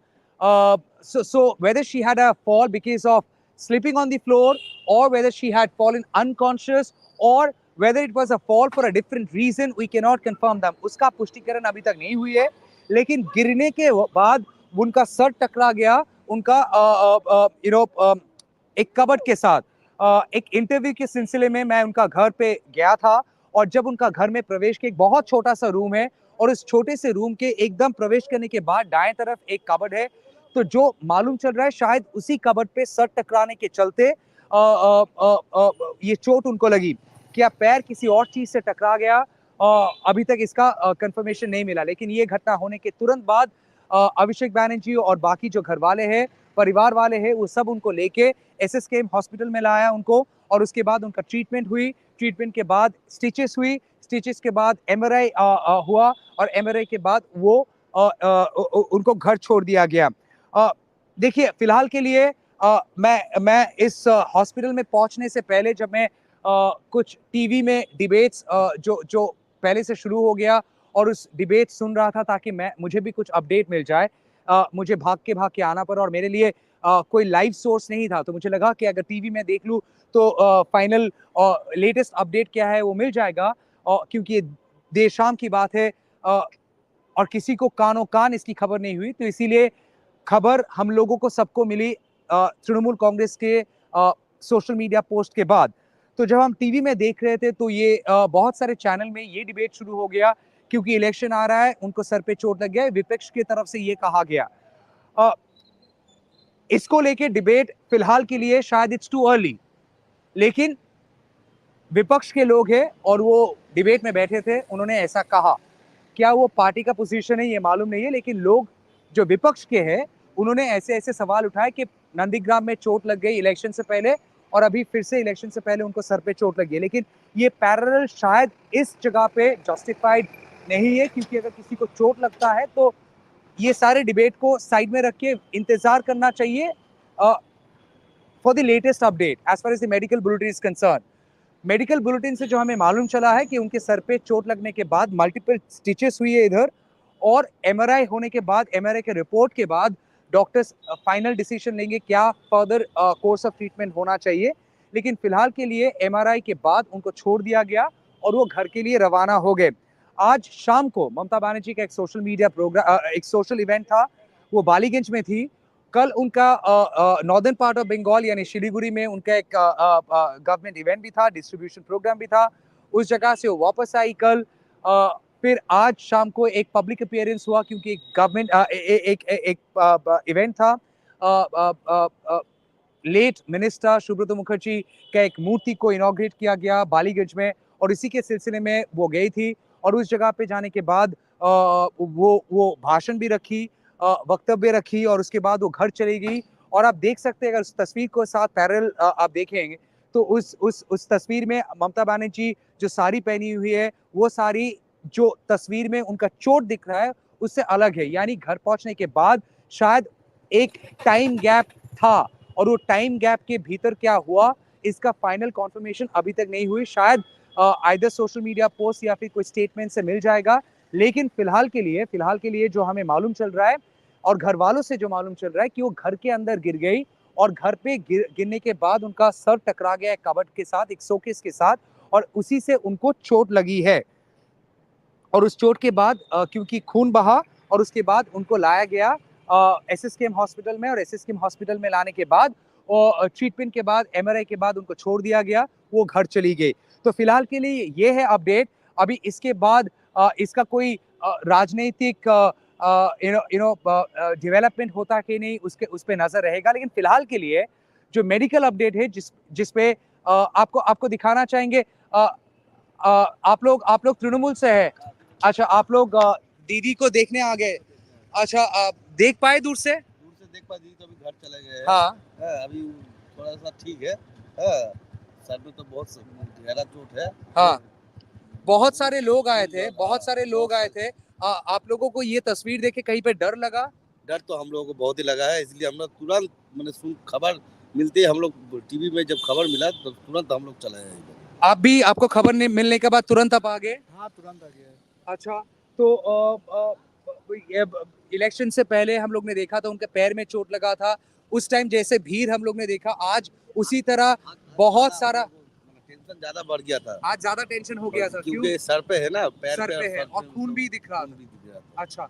So whether she had a fall because of slipping on the floor, or whether she had fallen unconscious, or whether it was a fall for a different reason, we cannot confirm them. उसका पुष्टिकरण अभी तक नहीं हुई है. लेकिन गिरने के बाद उनका सर टकरा गया, उनका एक कबर्ड के साथ. एक इंटरव्यू के सिलसिले में मैं उनका घर पे गया था, और जब उनका घर में प्रवेश के, एक बहुत छोटा सा रूम है, और उस छोटे से रूम के एकदम प्रवेश करने के बाद दाएं तरफ एक कबर्ड है. तो जो मालूम चल रहा है, शायद उसी कबर्ड पे सर टकराने के चलते ये चोट उनको लगी. क्या पैर किसी और चीज से टकरा गया, अभी तक इसका कंफर्मेशन नहीं मिला. लेकिन ये घटना होने के तुरंत बाद अभिषेक बैनर्जी और बाकी जो घर वाले हैं, परिवार वाले हैं, वो सब उनको लेके एसएसकेएम हॉस्पिटल में लाया उनको, और उसके बाद उनका ट्रीटमेंट हुई. ट्रीटमेंट के बाद स्टिचेस हुई, स्टिचेस के बाद एमआरआई हुआ, और एमआरआई के बाद वो उनको घर छोड़ दिया गया. देखिए, फिलहाल के लिए मैं इस हॉस्पिटल में पहुंचने से पहले, जब मैं कुछ टीवी में डिबेट्स जो पहले से शुरू हो गया, और उस डिबेट सुन रहा था, ताकि मुझे भी कुछ अपडेट मिल जाए. मुझे भाग के आना पड़ा, और मेरे लिए कोई लाइव सोर्स नहीं था, तो मुझे लगा कि अगर टीवी में देख लूँ तो फाइनल लेटेस्ट अपडेट क्या है वो मिल जाएगा, क्योंकि ये देर शाम की बात है, और किसी को कानो कान इसकी खबर नहीं हुई. तो इसीलिए खबर हम लोगों को सबको मिली तृणमूल कांग्रेस के सोशल मीडिया पोस्ट के बाद। तो जब हम टीवी में देख रहे थे तो ये बहुत सारे चैनल में ये डिबेट शुरू हो गया, क्योंकि इलेक्शन आ रहा है, उनको सर पे चोट लग गया है, विपक्ष की तरफ से ये कहा गया। इसको लेके डिबेट फिलहाल के लिए शायद इट्स टू अर्ली, लेकिन विपक्ष के लोग हैं और वो डिबेट में बैठे थे, उन्होंने ऐसा कहा। क्या वो पार्टी का पोजीशन है ये मालूम नहीं है, लेकिन लोग जो विपक्ष के हैं उन्होंने ऐसे ऐसे सवाल उठाए कि नंदीग्राम में चोट लग गई इलेक्शन से पहले, और अभी फिर से इलेक्शन से पहले उनको सर पे चोट लगी है। लेकिन ये पैरेलल शायद इस जगह पे जस्टिफाइड नहीं है, क्योंकि अगर किसी को चोट लगता है तो ये सारे डिबेट को साइड में रख के इंतजार करना चाहिए for the latest update as far as the medical bulletin is concern. Medical bulletin से जो हमें मालूम चला है कि उनके सर पे चोट लगने के बाद मल्टीपल स्टिचेस हुई है इधर, और एमआरआई होने के बाद, एमआरआई के रिपोर्ट के बाद डॉक्टर्स फाइनल डिसीजन लेंगे क्या फर्दर कोर्स ऑफ ट्रीटमेंट होना चाहिए। लेकिन फिलहाल के लिए एमआरआई के बाद उनको छोड़ दिया गया और वो घर के लिए रवाना हो गए। आज शाम को ममता बनर्जी का एक सोशल मीडिया प्रोग्राम, एक सोशल इवेंट था, वो बालीगंज में थी। कल उनका नॉर्दर्न पार्ट ऑफ बंगाल यानी शिलीगुड़ी में उनका एक गवर्नमेंट इवेंट भी था, डिस्ट्रीब्यूशन प्रोग्राम भी था। उस जगह से वो वापस आई कल। फिर आज शाम को एक पब्लिक अपीयरेंस हुआ, क्योंकि एक गवर्नमेंट एक इवेंट था। लेट मिनिस्टर सुब्रतो मुखर्जी का एक मूर्ति को इनॉग्रेट किया गया बालीगंज में, और इसी के सिलसिले में वो गई थी। और उस जगह पे जाने के बाद वो भाषण भी रखी, वक्तव्य रखी, और उसके बाद वो घर चली गई। और आप देख सकते हैं, अगर उस तस्वीर को साथ पैरेलल आप देखेंगे तो उस तस्वीर में ममता बनर्जी जो साड़ी पहनी हुई है, वो साड़ी जो तस्वीर में उनका चोट दिख रहा है उससे अलग है। यानी घर पहुंचने के बाद शायद एक टाइम गैप था, और वो टाइम गैप के भीतर क्या हुआ इसका फाइनल कॉन्फर्मेशन अभी तक नहीं हुई। शायद आइदर सोशल मीडिया पोस्ट या फिर कोई स्टेटमेंट से मिल जाएगा। लेकिन फिलहाल के लिए जो हमें मालूम चल रहा है, और घर वालों से जो मालूम चल रहा है, कि वो घर के अंदर गिर गई, और घर पे गिरने के बाद उनका सर टकरा गया एक कबर्ड के साथ, एक शोकेस के साथ, और उसी से उनको चोट लगी है। और उस चोट के बाद क्योंकि खून बहा, और उसके बाद उनको लाया गया एसएसकेएम हॉस्पिटल में, और एसएसकेएम हॉस्पिटल में लाने के बाद और ट्रीटमेंट के बाद, एमआरआई के बाद उनको छोड़ दिया गया, वो घर चली गई। तो फिलहाल के लिए ये है अपडेट। अभी इसके बाद इसका कोई राजनीतिक डेवलपमेंट होता कि नहीं, उस पे नजर रहेगा। लेकिन फिलहाल के लिए जो मेडिकल अपडेट है, जिसपे आपको दिखाना चाहेंगे। आप लोग तृणमूल से है? अच्छा, आप लोग दीदी को देखने आ गए? अच्छा, आप देख पाए दूर से? देख पा दीदी तो अभी घर चले गए हैं। हाँ। अभी थोड़ा सा ठीक है। हाँ, सर में तो बहुत गहरा चोट है। हाँ, बहुत सारे लोग आए थे। आप लोगों को ये तस्वीर देख के कहीं पे डर लगा? डर तो हम लोगों को बहुत ही लगा है, इसलिए हम लोग तुरंत मैंने खबर मिलते ही हम लोग टीवी में जब खबर मिला तो तुरंत हम लोग चले गए। आपको खबर नहीं मिलने के बाद तुरंत आप आ गए? हाँ, तुरंत आ गया। अच्छा, तो इलेक्शन से पहले हम लोग ने देखा था उनके पैर में चोट लगा था। उस टाइम जैसे भीड़ हम लोग ने देखा, आज उसी तरह बहुत सारा टेंशन ज्यादा बढ़ गया था। आज ज्यादा टेंशन हो गया था, क्योंकि सर पे है ना, पैर सर पे है, और खून भी दिख रहा था। अच्छा,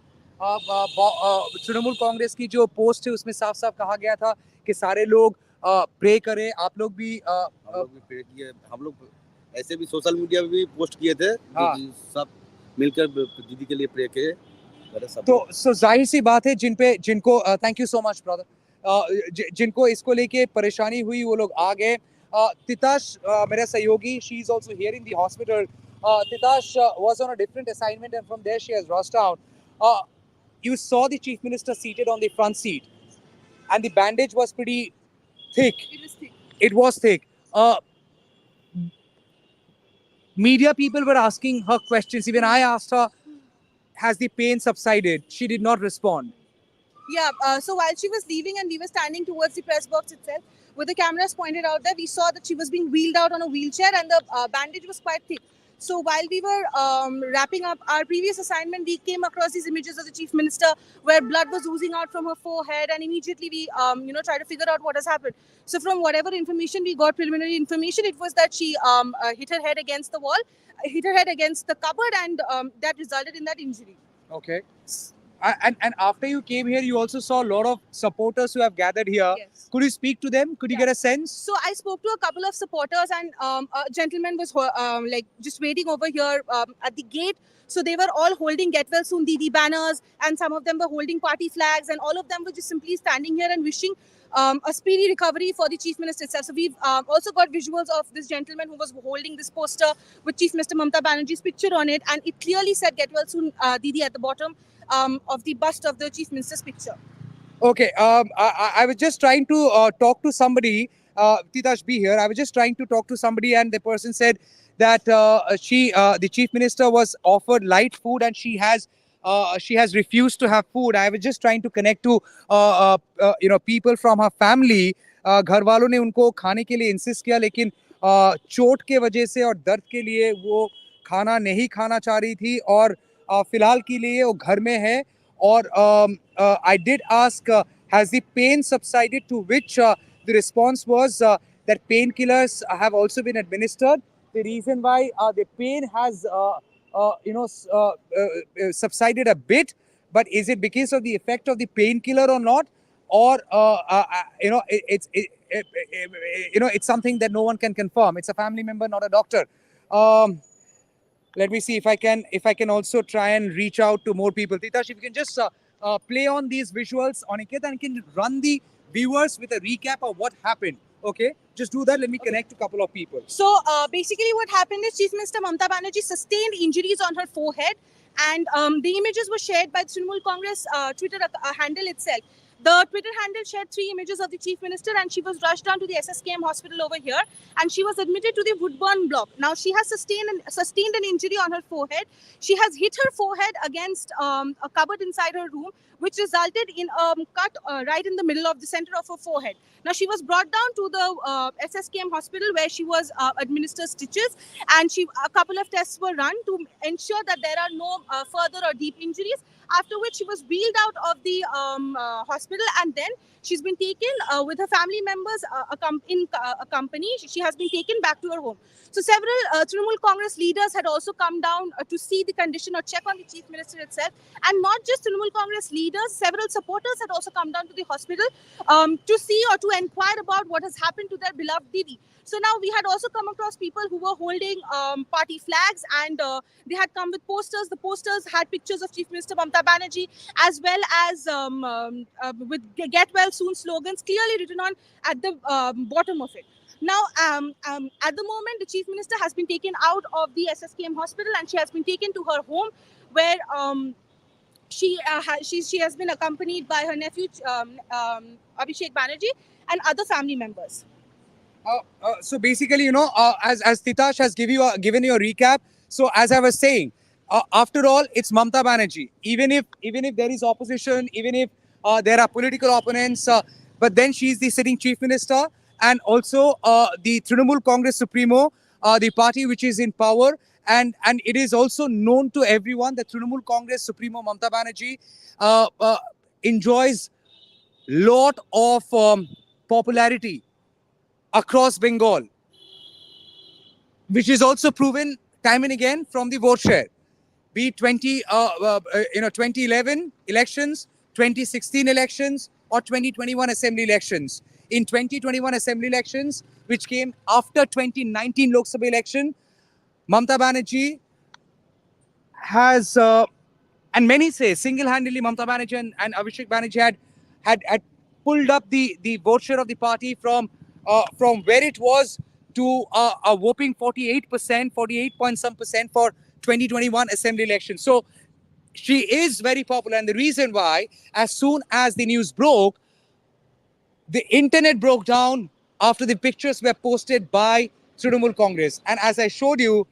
तृणमूल कांग्रेस की जो पोस्ट है उसमें साफ साफ कहा गया था कि सारे लोग प्रे करें। आप लोग भी प्रे किए, हम लोग ऐसे भी सोशल मीडिया पे भी पोस्ट किए थे। हाँ। सब मिलकर दीदी के लिए प्रे किए। तो जाहिर सी बात है, जिनको thank you so much brother, जिनको इसको लेके परेशानी हुई वो लोग आ गए। तिताश मेरा सहयोगी, she is also here in the hospital. Titash was on a different assignment, and from there she has rushed down. You saw the chief minister seated on the front seat, and the bandage was pretty thick. It was thick. It was thick. Media people were asking her questions. Even I asked her, has the pain subsided? She did not respond. Yeah, so while she was leaving and we were standing towards the press box itself, with the cameras pointed out there, we saw that she was being wheeled out on a wheelchair and the bandage was quite thick. So while we were wrapping up our previous assignment, we came across these images of the chief minister where blood was oozing out from her forehead, and immediately we, tried to figure out what has happened. So from whatever information we got, preliminary information, it was that she hit her head against the wall, hit her head against the cupboard, and that resulted in that injury. Okay. And after you came here, you also saw a lot of supporters who have gathered here. Yes. Could you speak to them? Could you Yeah. get a sense? So I spoke to a couple of supporters, and a gentleman was like just waiting over here at the gate. So they were all holding "Get Well Soon Didi" banners, and some of them were holding party flags, and all of them were just simply standing here and wishing a speedy recovery for the Chief Minister itself. So we've also got visuals of this gentleman who was holding this poster with Chief Minister Mamata Banerjee's picture on it, and it clearly said "Get Well Soon Didi" at the bottom of the bust of the Chief Minister's picture. Okay, I was just trying to talk to somebody. Titash, be here. I was just trying to talk to somebody, and the person said that the chief minister, was offered light food, and she has refused to have food. I was just trying to connect to people from her family. घर वालों ने उनको खाने के लिए insist किया, लेकिन चोट के वजह से और दर्द के लिए वो खाना नहीं खाना चाह रही थी, और फिलहाल के लिए वो घर में है. Or I did ask, has the pain subsided? To which the response was that painkillers have also been administered. The reason why the pain has subsided a bit, but is it because of the effect of the painkiller or not? Or it's something that no one can confirm. It's a family member, not a doctor. Let me see if I can also try and reach out to more people. Titash, if you can just play on these visuals on Aniket, and can run the viewers with a recap of what happened. Okay, just do that. Let me connect to a couple of people. So basically, what happened is Chief Minister Mamata Banerjee sustained injuries on her forehead, and the images were shared by the Trinamool Congress Twitter handle itself. The Twitter handle shared 3 images of the Chief Minister, and she was rushed down to the SSKM Hospital over here, and she was admitted to the Woodburn block. Now she has sustained an injury on her forehead. She has hit her forehead against a cupboard inside her room, which resulted in a cut right in the middle of the center of her forehead. Now she was brought down to the SSKM Hospital, where she was administered stitches, and a couple of tests were run to ensure that there are no further or deep injuries. After which she was wheeled out of the hospital, and then she's been taken with her family members in a company. She has been taken back to her home. So several Trinamool Congress leaders had also come down to see the condition or check on the Chief Minister itself. And not just Trinamool Congress leaders, several supporters had also come down to the hospital to see or to inquire about what has happened to their beloved Didi. So now we had also come across people who were holding party flags, and they had come with posters. The posters had pictures of Chief Minister Mamata Banerjee, as well as with "Get Well Soon" slogans clearly written on at the bottom of it. Now, at the moment, the Chief Minister has been taken out of the SSKM Hospital, and she has been taken to her home, where she has been accompanied by her nephew Abhishek Banerjee and other family members. So basically, as Titash has given you a recap. So as I was saying, after all, it's Mamata Banerjee. Even if there is opposition, even if there are political opponents, but then she's the sitting chief minister, and also the Trinamool Congress Supremo, the party which is in power, and it is also known to everyone that Trinamool Congress Supremo Mamata Banerjee enjoys lot of popularity across Bengal, which is also proven time and again from the vote share. Be it 2011 elections, 2016 elections, or 2021 assembly elections. In 2021 assembly elections, which came after 2019 Lok Sabha election, Mamata Banerjee has, and many say single-handedly, Mamata Banerjee and Abhishek Banerjee had pulled up the vote share of the party from where it was to a whopping 48%, 48 point some percent for 2021 assembly election. So she is very popular, and the reason why, as soon as the news broke, the internet broke down after the pictures were posted by Trinamool Congress. And as I showed you,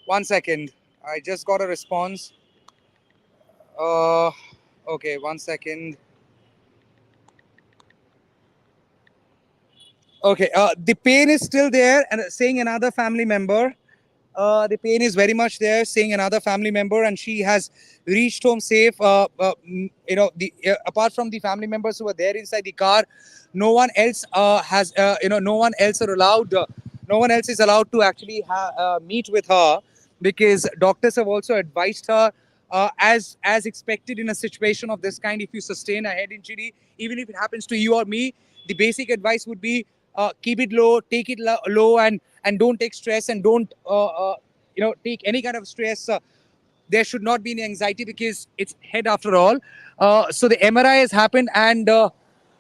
one second, I just got a response. Okay, one second. Okay, the pain is still there, and saying another family member. The pain is very much there, saying another family member, and she has reached home safe. Apart from the family members who were there inside the car, no one else no one else are allowed No one else is allowed to actually meet with her because doctors have also advised her, as expected in a situation of this kind. If you sustain a head injury, even if it happens to you or me, the basic advice would be keep it low, take it low, and don't take stress, and don't take any kind of stress. There should not be any anxiety because it's head after all. So the MRI has happened, and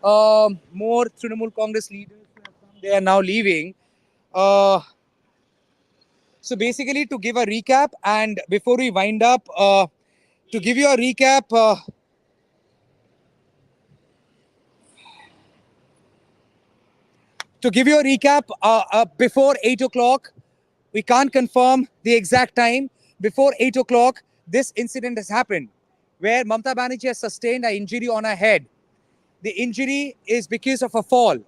more Trinamool Congress leaders who have come, they are now leaving. Uh, so basically, to give a recap, and before we wind up, to give you a recap, before 8 o'clock, we can't confirm the exact time. Before 8 o'clock, this incident has happened where Mamata Banerjee has sustained an injury on her head. The injury is because of a fall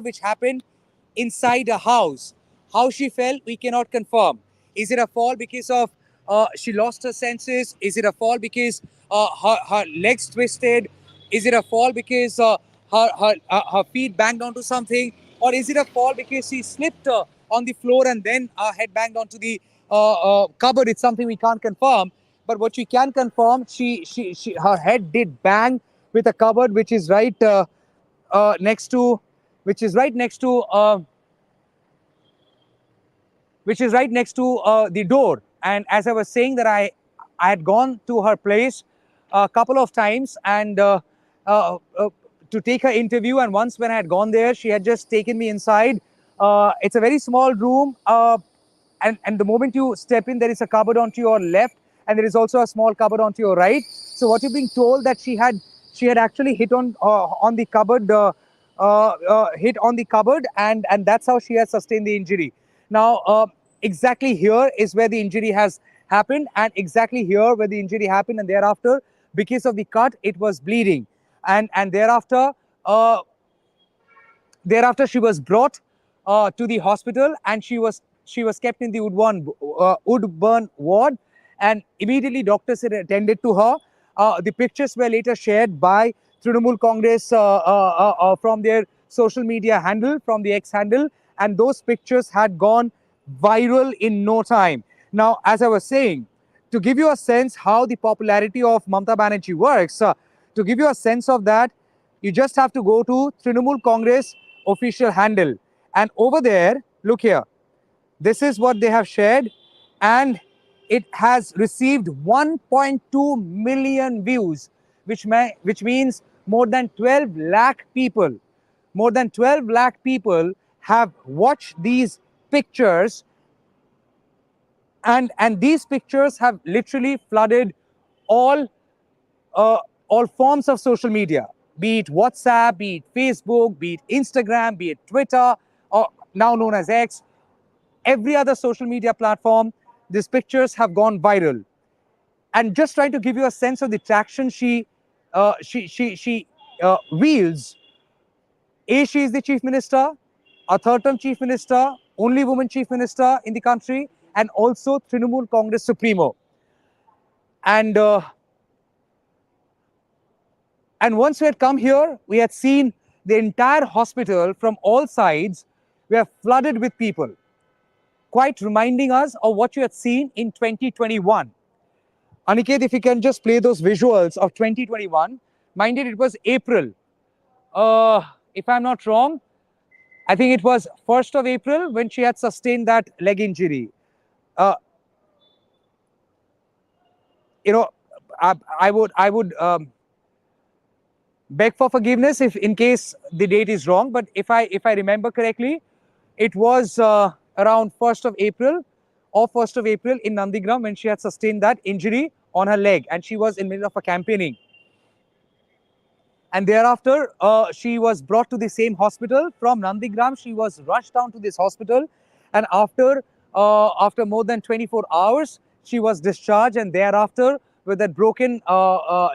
which happened inside a house. How she fell, we cannot confirm. Is it a fall because of she lost her senses? Is it a fall because her legs twisted? Is it a fall because her feet banged onto something? Or is it a fall because she slipped on the floor and then her head banged onto the cupboard? It's something we can't confirm. But what we can confirm, her head did bang with a cupboard which is right next to, which is right next to the door. And as I was saying, that I had gone to her place a couple of times, and to take her interview. And once when I had gone there, she had just taken me inside. It's a very small room, and the moment you step in, there is a cupboard onto your left, and there is also a small cupboard onto your right. So what you're being told, that she had actually hit on the cupboard, hit on the cupboard, and that's how she has sustained the injury. Now, exactly here is where the injury has happened, and exactly here where the injury happened, and thereafter, because of the cut, it was bleeding, and uh, thereafter she was brought to the hospital, and she was kept in the Woodburn ward, and immediately doctors had attended to her. The pictures were later shared by Trinamool Congress from their social media handle, from the X handle, and those pictures had gone viral in no time. Now, as I was saying, to give you a sense how the popularity of Mamata Banerjee works, to give you a sense of that, you just have to go to Trinamool Congress official handle. And over there, look here, this is what they have shared, and it has received 1.2 million views, which means more than 12 lakh people. More than 12 lakh people have watched these pictures, and these pictures have literally flooded all uh, all forms of social media, be it WhatsApp, be it Facebook, be it Instagram, be it Twitter, or now known as X, every other social media platform. These pictures have gone viral. And just trying to give you a sense of the traction she wields. A, she is the chief minister, a third-term chief minister, only woman chief minister in the country, and also Trinamool Congress Supremo. And And once we had come here, we had seen the entire hospital from all sides. We are flooded with people, quite reminding us of what you had seen in 2021. Aniket, if you can just play those visuals of 2021. Mind it was April. If I'm not wrong, I think it was 1st of April when she had sustained that leg injury. Uh, you know, I would beg for forgiveness if in case the date is wrong, but if I remember correctly, it was around 1st of April or 1st of April in Nandigram when she had sustained that injury on her leg, and she was in the middle of a campaigning. And thereafter, she was brought to the same hospital. From Nandigram, she was rushed down to this hospital, and after more than 24 hours, she was discharged. And thereafter, with that broken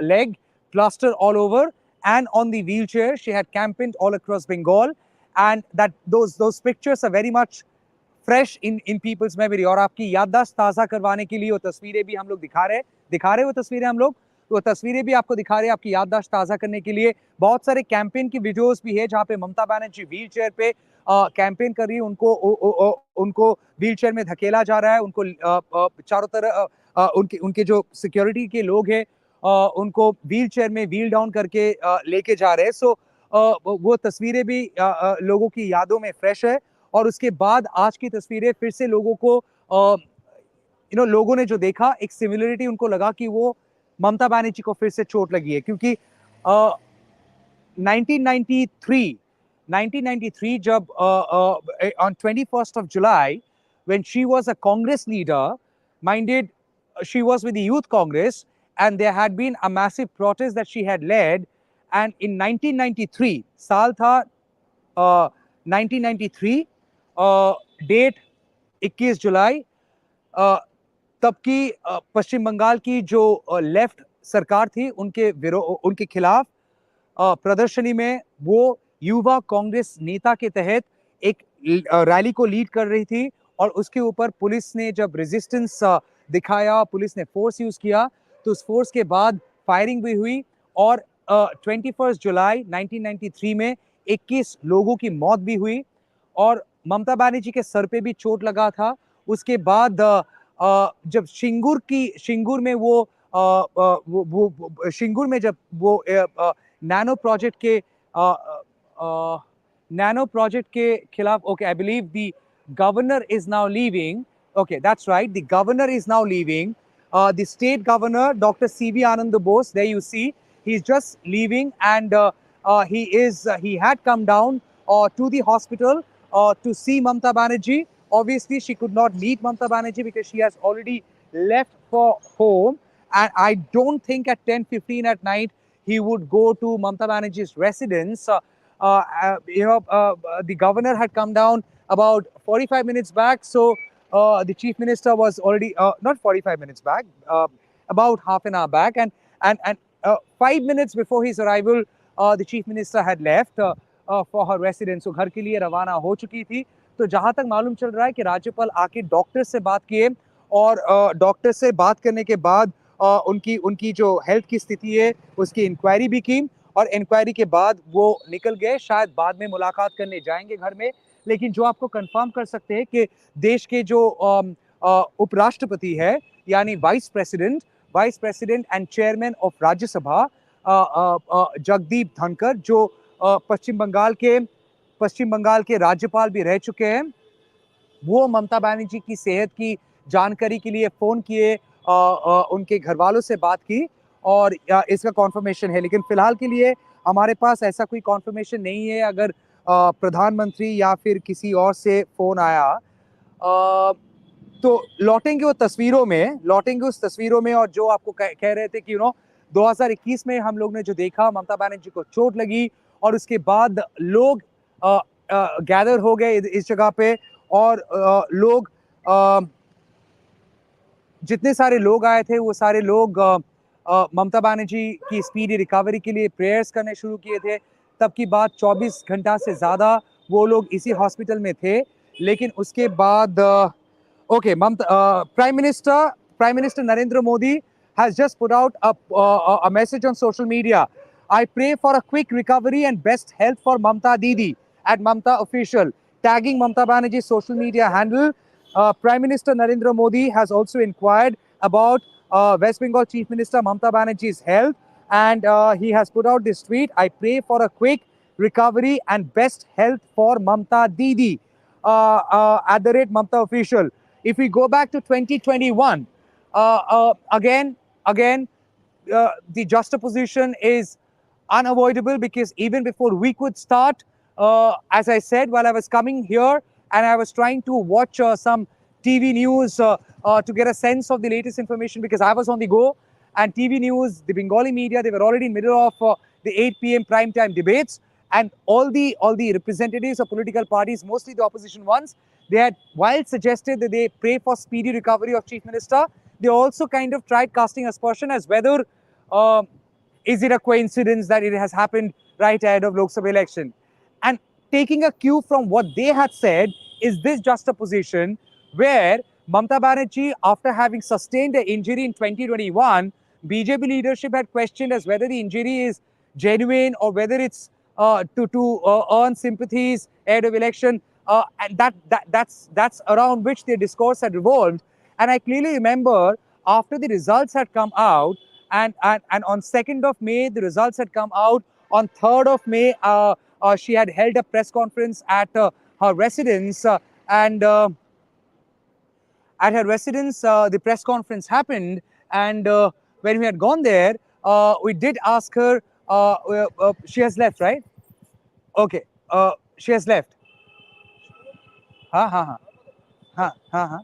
leg, plaster all over, and on the wheelchair, she had campaigned all across Bengal. And that those pictures are very much fresh in people's memory, और आपकी याददाश्त ताज़ा करवाने के लिए वो तस्वीरें भी हम लोग दिखा रहे वो तस्वीरें हम लोग, तो वो तस्वीरें भी आपको दिखा रहे हैं आपकी याददाश्त ताज़ा करने के लिए। बहुत सारे कैंपेन की वीडियोस भी है जहाँ पे ममता बनर्जी व्हील चेयर पे कैंपेन कर रही है, उनको व्हीलचेयर में धकेला जा रहा है, उनको चारों तरफ उनके उनके जो सिक्योरिटी के लोग हैं उनको व्हीलचेयर में व्हील डाउन करके लेके जा रहे हैं। सो वो तस्वीरें भी लोगों की यादों में फ्रेश है। और उसके बाद आज की तस्वीरें फिर से लोगों को लोगों ने जो देखा, एक सिमिलरिटी उनको लगा कि वो ममता बनर्जी को फिर से चोट लगी है, क्योंकि 1993 जब on 21st of July when she was a Congress leader, minded she was with the Youth Congress, and there had been a massive protest that she had led, and in 1993 साल था 1993 डेट 21 जुलाई तब की पश्चिम बंगाल की जो left सरकार थी उनके खिलाफ प्रदर्शनी में वो युवा कांग्रेस नेता के तहत एक रैली को लीड कर रही थी। और उसके ऊपर पुलिस ने जब रेजिस्टेंस दिखाया, पुलिस ने फोर्स यूज किया, तो उस फोर्स के बाद फायरिंग भी हुई और 21 जुलाई 1993 में 21 लोगों की मौत भी हुई और ममता बनर्जी के सर पे भी चोट लगा था। उसके बाद जब शिंगूर में शिंगूर में जब वो नैनो प्रोजेक्ट के खिलाफ, okay, I believe the governor is now leaving, okay, that's right, the governor is now leaving, the state governor Dr. CV Anand Bose, there you see, he's just leaving, and he had come down to the hospital to see Mamata Banerjee. Obviously she could not meet Mamata Banerjee because she has already left for home, and I don't think at 10:15 at night he would go to Mamata Banerjee's residence. The governor had come down about 45 minutes back, so the chief minister was already not 45 minutes back, about half an hour back, and 5 minutes before his arrival, the chief minister had left for her residence. So घर के लिए रवाना हो चुकी थी। तो जहां तक मालूम चल रहा है कि राज्यपाल आके डॉक्टर से बात किए और डॉक्टर से बात करने के बाद उनकी जो हेल्थ की स्थिति है उसकी इंक्वायरी भी की और इंक्वायरी के बाद वो निकल गए। शायद बाद में मुलाकात करने जाएंगे घर में, लेकिन जो आपको कंफर्म कर सकते हैं कि देश के जो उपराष्ट्रपति है, यानी vice president and chairman of Rajya Sabha Jagdeep Dhankhar, जो पश्चिम बंगाल के राज्यपाल भी रह चुके हैं, वो ममता बनर्जी की सेहत की जानकारी के लिए फोन किए, उनके घर वालों से बात की और इसका कॉन्फर्मेशन है। लेकिन फिलहाल के लिए हमारे पास ऐसा कोई कॉन्फर्मेशन नहीं है अगर प्रधानमंत्री या फिर किसी और से फोन आया। तो लौटेंगे उस तस्वीरों में और जो आपको कह रहे थे कि 2021 में हम लोग ने जो देखा, ममता बनर्जी को चोट लगी और उसके बाद लोग गैदर हो गए इस जगह पे और लोग जितने सारे लोग आए थे वो सारे लोग ममता बनर्जी की स्पीडी रिकवरी के लिए प्रेयर्स करने शुरू किए थे। तब की बात 24 घंटा से ज़्यादा वो लोग इसी हॉस्पिटल में थे। लेकिन उसके बाद okay, Prime Minister Narendra Modi has just put out a message on social media. I pray for a quick recovery and best health for Mamta Didi at Mamta Official, tagging Mamta Banerjee's social media handle. Prime Minister Narendra Modi has also inquired about West Bengal Chief Minister Mamata Banerjee's health, and he has put out this tweet: I pray for a quick recovery and best health for Mamta Didi at the rate Mamta Official. If we go back to 2021, again, the juxtaposition is unavoidable because even before we could start, as I said, while I was coming here and I was trying to watch some TV news to get a sense of the latest information because I was on the go, and TV news, the Bengali media, they were already in the middle of the 8 p.m. prime time debates, and all the representatives of political parties, mostly the opposition ones, they had, while suggested that they pray for speedy recovery of Chief Minister, they also kind of tried casting aspersion as whether is it a coincidence that it has happened right ahead of Lok Sabha election. And taking a cue from what they had said is this juxtaposition where Mamata Banerjee, after having sustained an injury in 2021, BJP leadership had questioned as whether the injury is genuine or whether it's earn sympathies ahead of election, and that's around which their discourse had revolved. And I clearly remember after the results had come out, and on 2nd of May the results had come out. On 3rd of May, she had held a press conference at her residence, and at her residence, the press conference happened, and when we had gone there, we did ask her. She has left, right? Okay, she has left. हाँ हाँ हाँ हाँ हाँ हाँ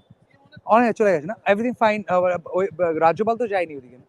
और चले गए ना everything fine. राज्यपाल तो जाए नहीं होती ना.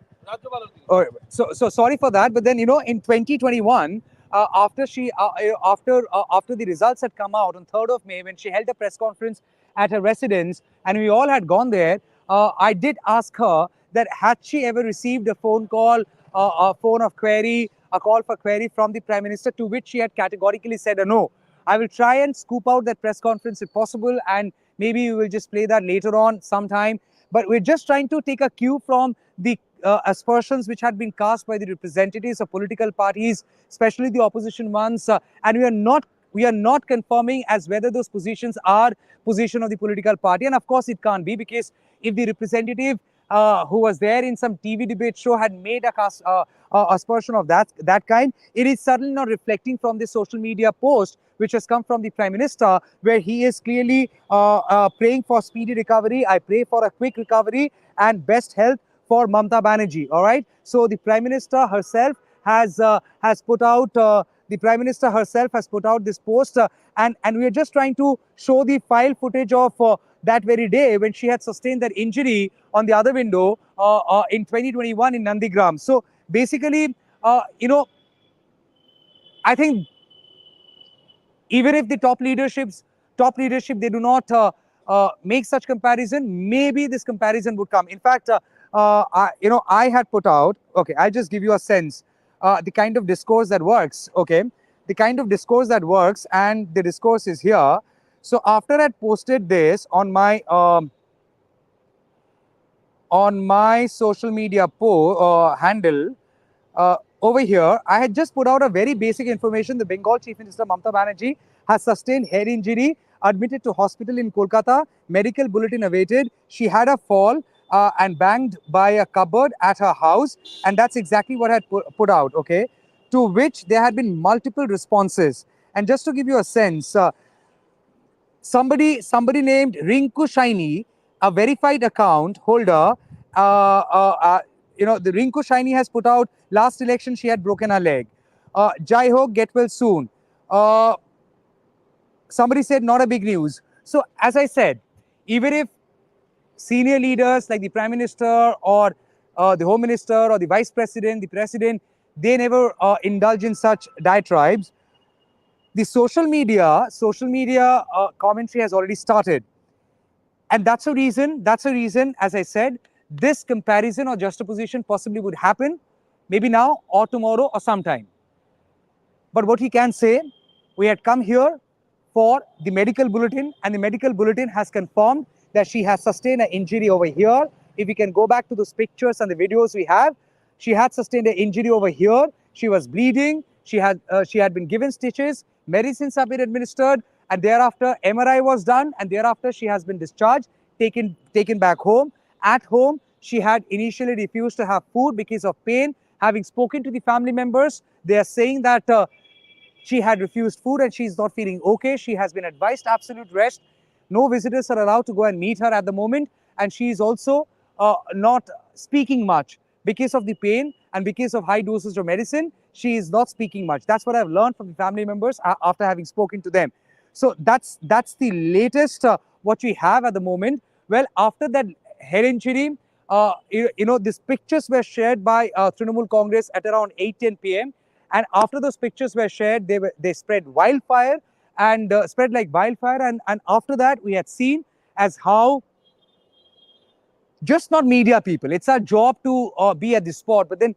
Oh, so sorry for that. But then, in 2021, after the results had come out on 3rd of May, when she held a press conference at her residence, and we all had gone there, I did ask her that had she ever received a phone call, a phone of query, a call for query from the Prime Minister, to which she had categorically said a no. I will try and scoop out that press conference if possible, and maybe we will just play that later on sometime. But we're just trying to take a cue from the aspersions which had been cast by the representatives of political parties, especially the opposition ones, and we are not confirming as whether those positions are position of the political party. And of course, it can't be, because if the representative who was there in some TV debate show had made a aspersion of that kind, it is certainly not reflecting from the social media post which has come from the Prime Minister, where he is clearly praying for speedy recovery. I pray for a quick recovery and best health for Mamata Banerjee. All right. So the Prime Minister herself has put out this post, and we are just trying to show the file footage of that very day when she had sustained that injury on the other window in 2021 in Nandigram. So basically, I think even if the top leadership they do not make such comparison, maybe this comparison would come. In fact, I had put out, okay, I'll just give you a sense, the kind of discourse that works. Okay, the kind of discourse that works, and the discourse is here. So after I posted this on my social media handle, over here, I had just put out a very basic information. The Bengal Chief Minister Mamata Banerjee has sustained head injury, admitted to hospital in Kolkata, medical bulletin awaited. She had a fall and banged by a cupboard at her house, and that's exactly what I had put out, okay? To which there had been multiple responses. And just to give you a sense, somebody named Rinku Shaini, a verified account holder, the Rinku Shaini has put out, last election she had broken her leg. Jai ho, get well soon. Somebody said not a big news. So as I said, even if senior leaders like the Prime Minister or the Home Minister or the Vice President, the President, they never indulge in such diatribes, the social media commentary has already started. And that's a reason, as I said, this comparison or juxtaposition possibly would happen, maybe now or tomorrow or sometime. But what we can say, we had come here for the medical bulletin, and the medical bulletin has confirmed that she has sustained an injury over here. If we can go back to those pictures and the videos we have, she had sustained an injury over here. She was bleeding. She had been given stitches. Medicines have been administered, and thereafter MRI was done, and thereafter she has been discharged, taken back home. At home, she had initially refused to have food because of pain. Having spoken to the family members, they are saying that she had refused food and she is not feeling okay. She has been advised absolute rest. No visitors are allowed to go and meet her at the moment, and she is also not speaking much because of the pain and because of high doses of medicine. She is not speaking much. That's what I've learned from the family members after having spoken to them. So that's the latest what we have at the moment. Well, after that head injury, these pictures were shared by Trinamool Congress at around 8:10 p.m. And after those pictures were shared, they spread wildfire and spread like wildfire. And after that, we had seen as how just not media people, it's our job to be at the spot, but then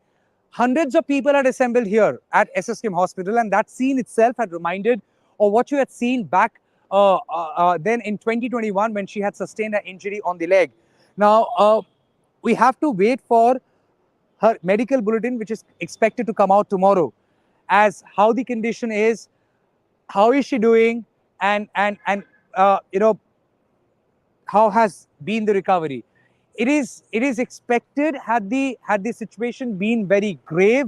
hundreds of people had assembled here at SSKM Hospital, and that scene itself had reminded of what you had seen back then in 2021 when she had sustained an injury on the leg. Now, we have to wait for her medical bulletin, which is expected to come out tomorrow. as how the condition is, how is she doing, and how has been the recovery. It is expected, had the situation been very grave,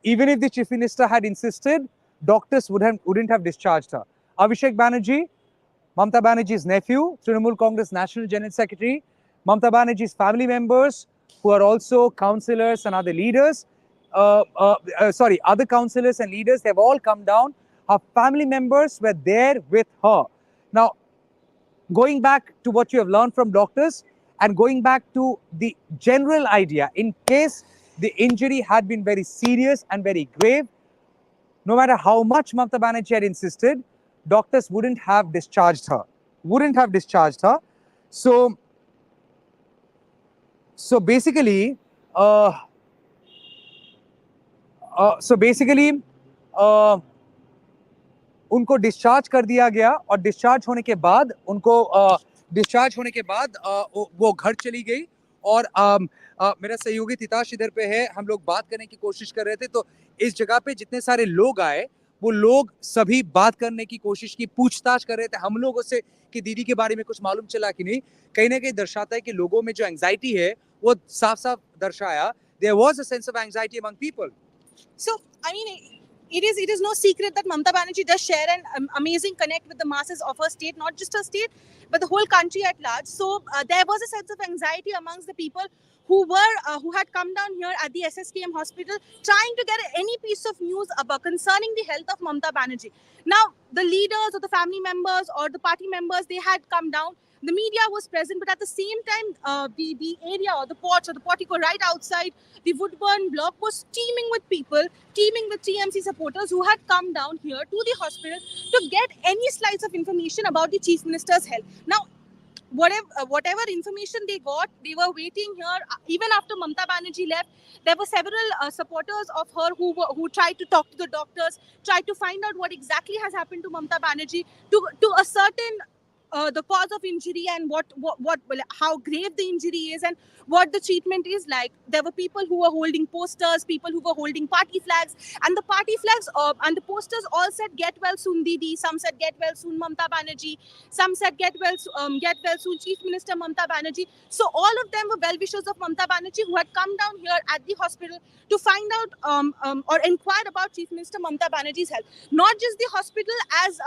even if the chief minister had insisted, doctors wouldn't have discharged her. Abhishek Banerjee, Mamata Banerjee's nephew, Trinamool Congress National General Secretary, Mamata Banerjee's family members, who are also councillors and other leaders, other councillors and leaders, they've all come down. Her family members were there with her. Now, going back to what you have learned from doctors and going back to the general idea, in case the injury had been very serious and very grave, no matter how much Mamata Banerjee had insisted, doctors wouldn't have discharged her. Wouldn't have discharged her. So, so basically, uh, so basically, uh, उनको discharge कर दिया गया और discharge होने के बाद वो घर चली गई। और मेरा सहयोगी तिताश इधर पे है, हम लोग बात करने की कोशिश कर रहे थे, तो इस जगह पे जितने सारे लोग आए वो लोग सभी बात करने की कोशिश की, पूछताछ कर रहे थे हम लोगों से कि दीदी के बारे में कुछ मालूम चला कि नहीं। कहीं ना कहीं दर्शाता है कि लोगों में जो एंजाइटी है वो साफ साफ दर्शाया, there was a sense of anxiety among people. So, I mean, it is no secret that Mamata Banerjee does share an amazing connect with the masses of her state, not just her state, but the whole country at large. So there was a sense of anxiety amongst the people who had come down here at the SSKM Hospital, trying to get any piece of news about concerning the health of Mamata Banerjee. Now, the leaders or the family members or the party members, they had come down. The media was present, but at the same time, the area or the porch or the portico right outside the Woodburn block was teeming with people, teeming with TMC supporters who had come down here to the hospital to get any slice of information about the Chief Minister's health. Now, whatever information they got, they were waiting here. Even after Mamata Banerjee left, there were several supporters of her who tried to talk to the doctors, tried to find out what exactly has happened to Mamata Banerjee, to ascertain the cause of injury and how grave the injury is and what the treatment is like. There were people who were holding posters, people who were holding party flags, and the party flags and the posters all said "Get well soon, Didi." Some said "Get well soon, Mamata Banerjee." Some said Get well soon, Chief Minister Mamata Banerjee." So all of them were well wishers of Mamata Banerjee who had come down here at the hospital to find out or inquire about Chief Minister Mamata Banerjee's health. Not just the hospital, as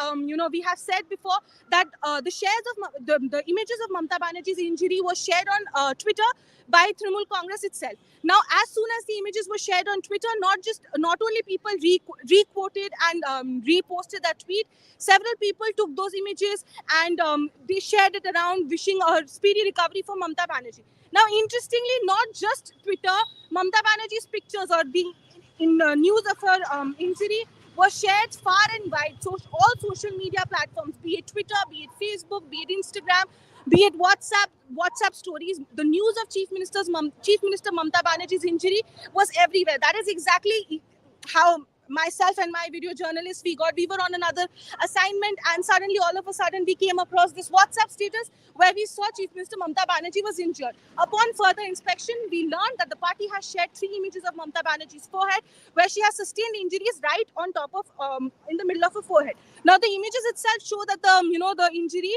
we have said before that the shares of the images of Mamata Banerjee's injury was shared on Twitter by Trinamool Congress itself. Now, as soon as the images were shared on Twitter, not only people re-quoted and reposted that tweet, several people took those images and they shared it around, wishing a speedy recovery for Mamata Banerjee. Now, interestingly, not just Twitter, Mamata Banerjee's pictures or the news of her injury was shared far and wide. So all social media platforms, be it Twitter, be it Facebook, be it Instagram, be it WhatsApp stories, the news of Chief Minister Mamata Banerjee's injury was everywhere. That is exactly how myself and my video journalist we were on another assignment, and suddenly all of a sudden we came across this WhatsApp status where we saw Chief Minister Mamata Banerjee was injured. Upon further inspection, we learned that the party has shared 3 images of Mamata Banerjee's forehead where she has sustained injuries right on top of in the middle of her forehead. Now the images itself show that the injury,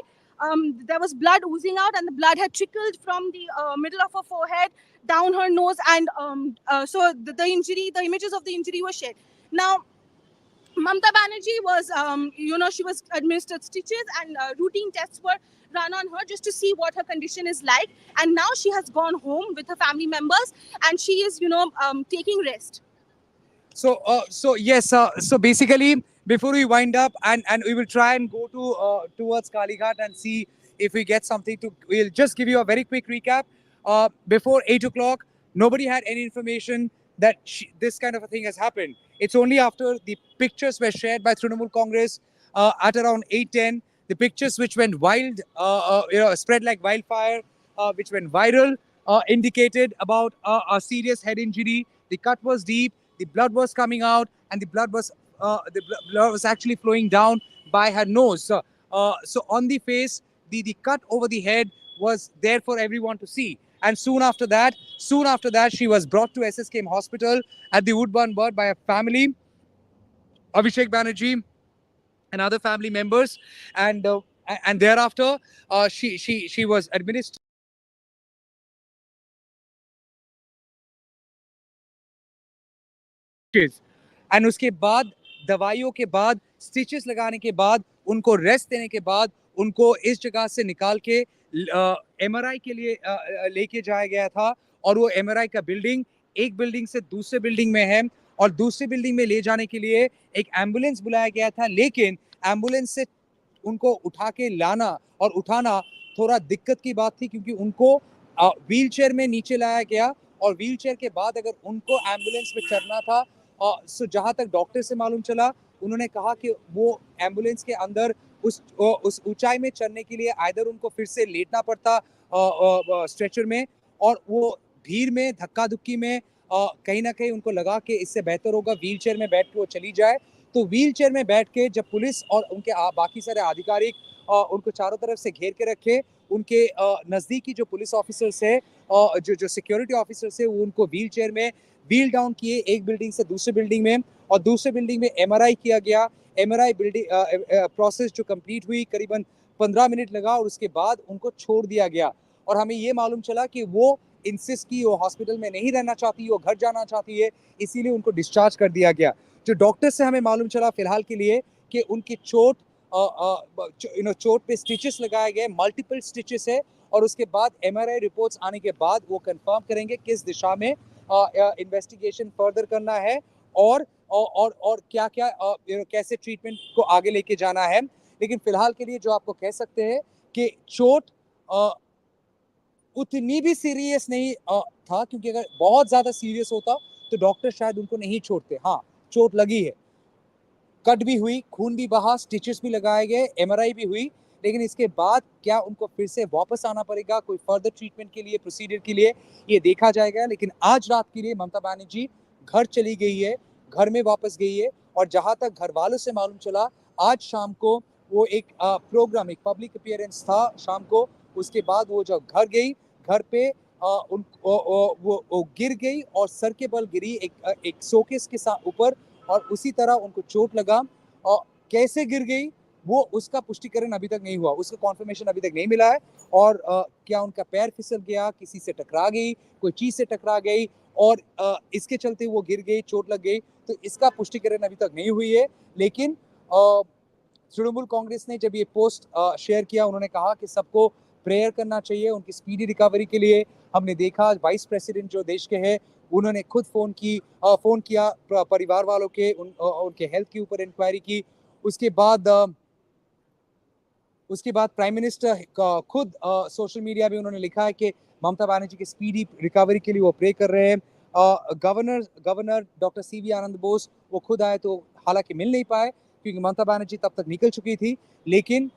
there was blood oozing out and the blood had trickled from the middle of her forehead down her nose, and so the images of the injury were shared. Now, Mamata Banerjee was, she was administered stitches and routine tests were run on her just to see what her condition is like. And now she has gone home with her family members and she is, taking rest. So yes, so basically, before we wind up, and we will try and go to towards Kalighat and see if we get something to. We'll just give you a very quick recap. Before 8 o'clock, nobody had any information that this kind of a thing has happened. It's only after the pictures were shared by Trinamool Congress at around 8:10, the pictures which went wild, spread like wildfire, which went viral, indicated about a serious head injury. The cut was deep, the blood was coming out, and the blood was actually flowing down by her nose. So on the face, the cut over the head was there for everyone to see. And soon after that, she was brought to SSKM Hospital at the Woodburn Bird by her family. Abhishek Banerjee and other family members, and thereafter she was administered and उसके बाद दवाइयों के बाद stitches लगाने के बाद उनको rest देने के बाद उनको इस जगह से निकाल के एमआरआई के लिए लेके जाया गया था। और वो एमआरआई का बिल्डिंग एक बिल्डिंग से दूसरे बिल्डिंग में है और दूसरी बिल्डिंग में ले जाने के लिए एक एम्बुलेंस बुलाया गया था, लेकिन एम्बुलेंस से उनको उठा के लाना और उठाना थोड़ा दिक्कत की बात थी, क्योंकि उनको व्हील चेयर में नीचे लाया गया और व्हील चेयर के बाद अगर उनको एम्बुलेंस में चढ़ना था, सो जहां तक डॉक्टर से मालूम चला, उन्होंने कहा कि वो एम्बुलेंस के अंदर उस ऊंचाई में चढ़ने के लिए आइदर उनको फिर से लेटना पड़ता स्ट्रेचर में, और वो भीड़ में धक्का धुक्की में कहीं ना कहीं उनको लगा कि इससे बेहतर होगा व्हील चेयर में बैठ के वो चली जाए। तो व्हील चेयर में बैठ के जब पुलिस और उनके बाकी सारे आधिकारिक उनको चारों तरफ से घेर के रखे, उनके नजदीकी जो पुलिस ऑफिसर्स है, जो जो सिक्योरिटी ऑफिसर्स है, वो उनको व्हील चेयर में व्हील डाउन किए एक बिल्डिंग से दूसरे बिल्डिंग में, और दूसरे बिल्डिंग में एमआरआई किया गया। एमआरआई बिल्डिंग प्रोसेस जो कंप्लीट हुई करीबन 15 मिनट लगा और उसके बाद उनको छोड़ दिया गया। और हमें ये मालूम चला कि वो इंसिस्ट की वो हॉस्पिटल में नहीं रहना चाहती, वो घर जाना चाहती है, इसीलिए उनको डिस्चार्ज कर दिया गया। जो डॉक्टर से हमें मालूम चला फिलहाल के लिए कि उनकी चोट चोट पे स्टिचेस लगाए गए, मल्टीपल स्टिचेस है, और उसके बाद एमआरआई रिपोर्ट्स आने के बाद वो कंफर्म करेंगे किस दिशा में इन्वेस्टिगेशन फर्दर करना है और क्या क्या कैसे ट्रीटमेंट को आगे लेके जाना है। लेकिन फिलहाल के लिए जो आपको कह सकते हैं कि चोट उतनी भी सीरियस नहीं था, क्योंकि अगर बहुत ज्यादा सीरियस होता तो डॉक्टर शायद उनको नहीं छोड़ते। हाँ, चोट लगी है, कट भी हुई, खून भी बहा, स्टिचेस भी लगाए गए, एमआरआई भी हुई, लेकिन इसके बाद क्या उनको फिर से वापस आना पड़ेगा कोई फर्दर ट्रीटमेंट के लिए, प्रोसीजर के लिए, ये देखा जाएगा। लेकिन आज रात के लिए ममता बनर्जी घर चली गई है, घर में वापस गई है, और जहां तक घर वालों से मालूम चला, आज शाम को वो एक प्रोग्राम, एक पब्लिक अपीयरेंस था शाम को, उसके बाद वो जब घर गई, घर पे वो गिर गई और सर के बल गिरी एक शोकेस के साथ ऊपर, और उसी तरह उनको चोट लगा। और कैसे गिर गई वो उसका पुष्टिकरण अभी तक नहीं हुआ, उसका कॉन्फर्मेशन अभी तक नहीं मिला है। और क्या उनका पैर फिसल गया, किसी से टकरा गई, कोई चीज से टकरा गई और इसके चलते वो गिर गई, चोट लग गई, तो इसका पुष्टिकरण अभी तक नहीं हुई है। लेकिन तृणमूल कांग्रेस ने जब ये पोस्ट शेयर किया, उन्होंने कहा कि सबको प्रेयर करना चाहिए उनकी स्पीडी रिकवरी के लिए। हमने देखा वाइस प्रेसिडेंट जो देश के हैं, उन्होंने खुद फोन किया परिवार वालों के, उनके हेल्थ के ऊपर इंक्वायरी की। उसके बाद प्राइम मिनिस्टर खुद सोशल मीडिया में उन्होंने लिखा है कि ममता बनर्जी की स्पीडी रिकवरी के लिए वो प्रे कर रहे हैं। गवर्नर डॉक्टर सीवी आनंद बोस वो खुद आए, तो हालांकि मिल नहीं पाए क्योंकि ममता बनर्जी तब तक निकल चुकी थी। लेकिन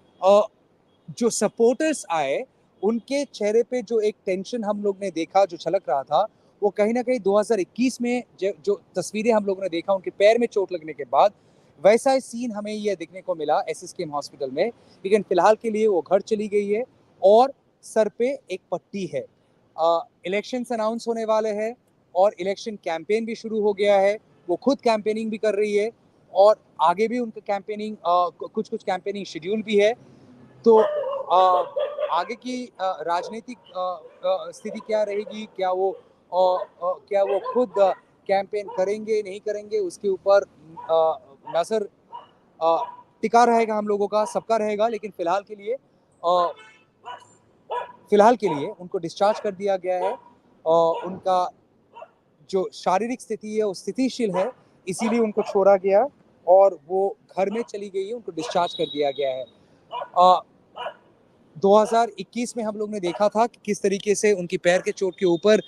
जो सपोर्टर्स आए, उनके चेहरे पे जो एक टेंशन हम लोग ने देखा, जो झलक रहा था, वो कहीं ना कहीं 2021 में जो तस्वीरें हम लोगों ने देखा उनके पैर में चोट लगने के बाद, वैसा ही सीन हमें यह देखने को मिला एसएसकेएम हॉस्पिटल में। लेकिन फिलहाल के लिए वो घर चली गई है और सर पे एक पट्टी है। इलेक्शन अनाउंस होने वाले हैं और इलेक्शन कैंपेन भी शुरू हो गया है, वो खुद कैंपेनिंग भी कर रही है और आगे भी उनका कैंपेनिंग कुछ कैंपेनिंग शेड्यूल भी है। तो आगे की राजनीतिक स्थिति क्या रहेगी, क्या वो खुद कैंपेन करेंगे नहीं करेंगे, उसके ऊपर नजर टिका रहेगा, हम लोगों का सबका रहेगा। लेकिन फिलहाल के लिए उनको डिस्चार्ज कर दिया गया है और उनका जो शारीरिक स्थिति है वो स्थितिशील है, इसीलिए उनको छोड़ा गया और वो घर में चली गई है, उनको डिस्चार्ज कर दिया गया है। 2021 में हम लोग ने देखा था कि किस तरीके से उनकी पैर के चोट के ऊपर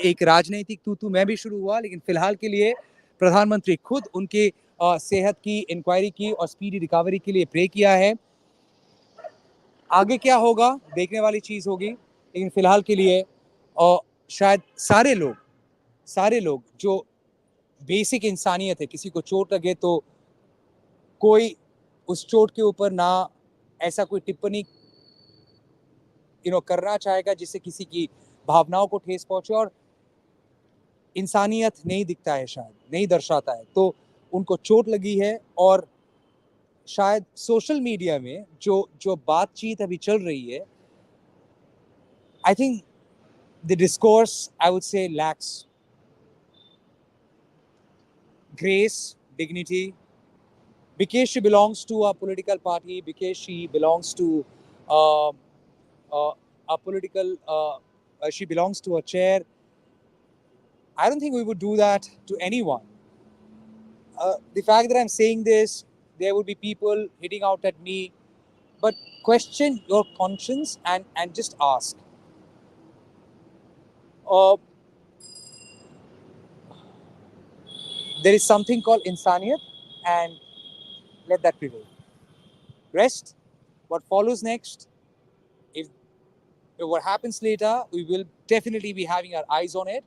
एक राजनीतिक तू मैं भी शुरू हुआ। लेकिन फिलहाल के लिए प्रधानमंत्री खुद उनके सेहत की इंक्वायरी की और स्पीडी रिकवरी के लिए प्रे किया है। आगे क्या होगा देखने वाली चीज होगी, लेकिन फिलहाल के लिए शायद सारे लोग जो बेसिक इंसानियत है, किसी को चोट लगे तो कोई उस चोट के ऊपर ना ऐसा कोई टिप्पणी करना चाहेगा जिससे किसी की भावनाओं को ठेस पहुंचे, और इंसानियत नहीं दिखता है, शायद नहीं दर्शाता है। तो उनको चोट लगी है और शायद सोशल मीडिया में जो जो बातचीत अभी चल रही है, I think the discourse I would say lakhs grace, dignity, because she belongs to a political party, because she belongs to uh, a political, she belongs to a chair. I don't think we would do that to anyone. The fact that I'm saying this, there would be people hitting out at me, but question your conscience and just ask. Uh, there is something called insaniyat, and let that prevail. Rest, what follows next, if what happens later, we will definitely be having our eyes on it.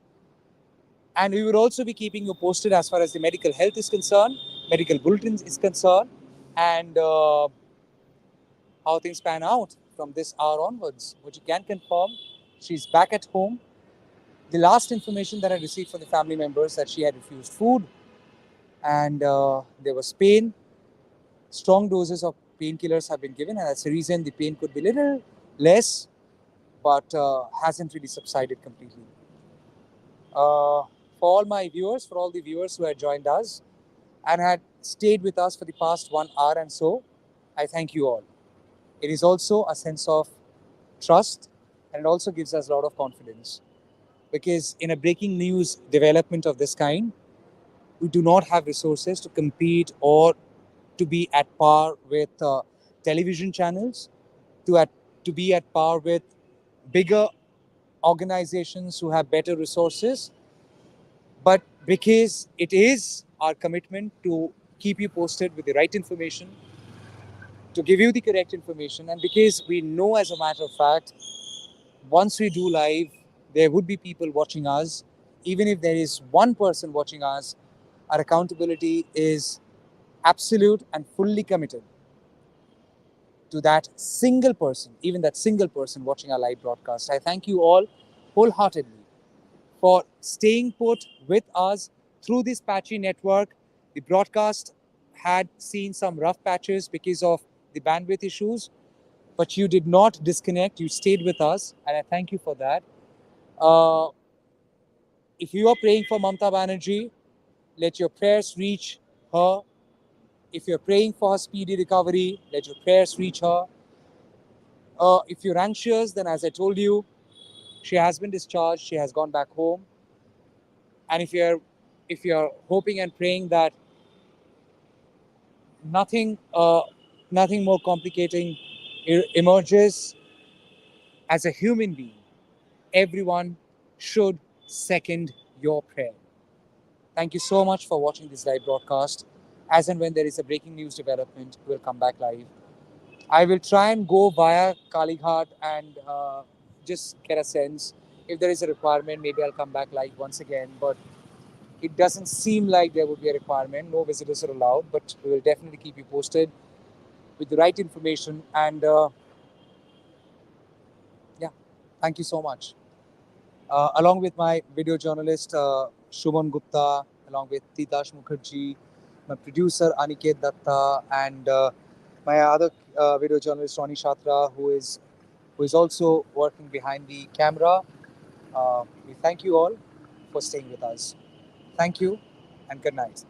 And we will also be keeping you posted as far as the medical health is concerned, medical bulletins is concerned, and how things pan out from this hour onwards. What you can confirm, she's back at home. The last information that I received from the family members that she had refused food and there was pain. Strong doses of painkillers have been given, and that's the reason the pain could be a little less, but hasn't really subsided completely. For all my viewers, for all the viewers who had joined us and had stayed with us for the past 1 hour and so, I thank you all. It is also a sense of trust, and it also gives us a lot of confidence, because in a breaking news development of this kind, we do not have resources to compete or to be at par with television channels, to to be at par with bigger organizations who have better resources. But because it is our commitment to keep you posted with the right information, to give you the correct information, and because we know as a matter of fact, once we do live, there would be people watching us. Even if there is one person watching us, our accountability is absolute and fully committed to that single person, even that single person watching our live broadcast. I thank you all wholeheartedly for staying put with us through this patchy network. The broadcast had seen some rough patches because of the bandwidth issues, but you did not disconnect. You stayed with us, and I thank you for that. Uh, if you are praying for Mamata Banerjee, let your prayers reach her. If you're praying for her speedy recovery, let your prayers reach her. If you're anxious, then as I told you, she has been discharged. She has gone back home. And if you're hoping and praying that nothing more complicating emerges, as a human being, everyone should second your prayer. Thank you so much for watching this live broadcast. As and when there is a breaking news development, we'll come back live. I will try and go via Kalighat and just get a sense. If there is a requirement, maybe I'll come back live once again. But it doesn't seem like there would be a requirement. No visitors are allowed, but we will definitely keep you posted with the right information. And yeah, thank you so much. Along with my video journalist Shuman Gupta, along with Titash Mukherjee, my producer Aniket Datta, and my other video journalist Ronnie Shatra, who is also working behind the camera. We thank you all for staying with us. Thank you and good night.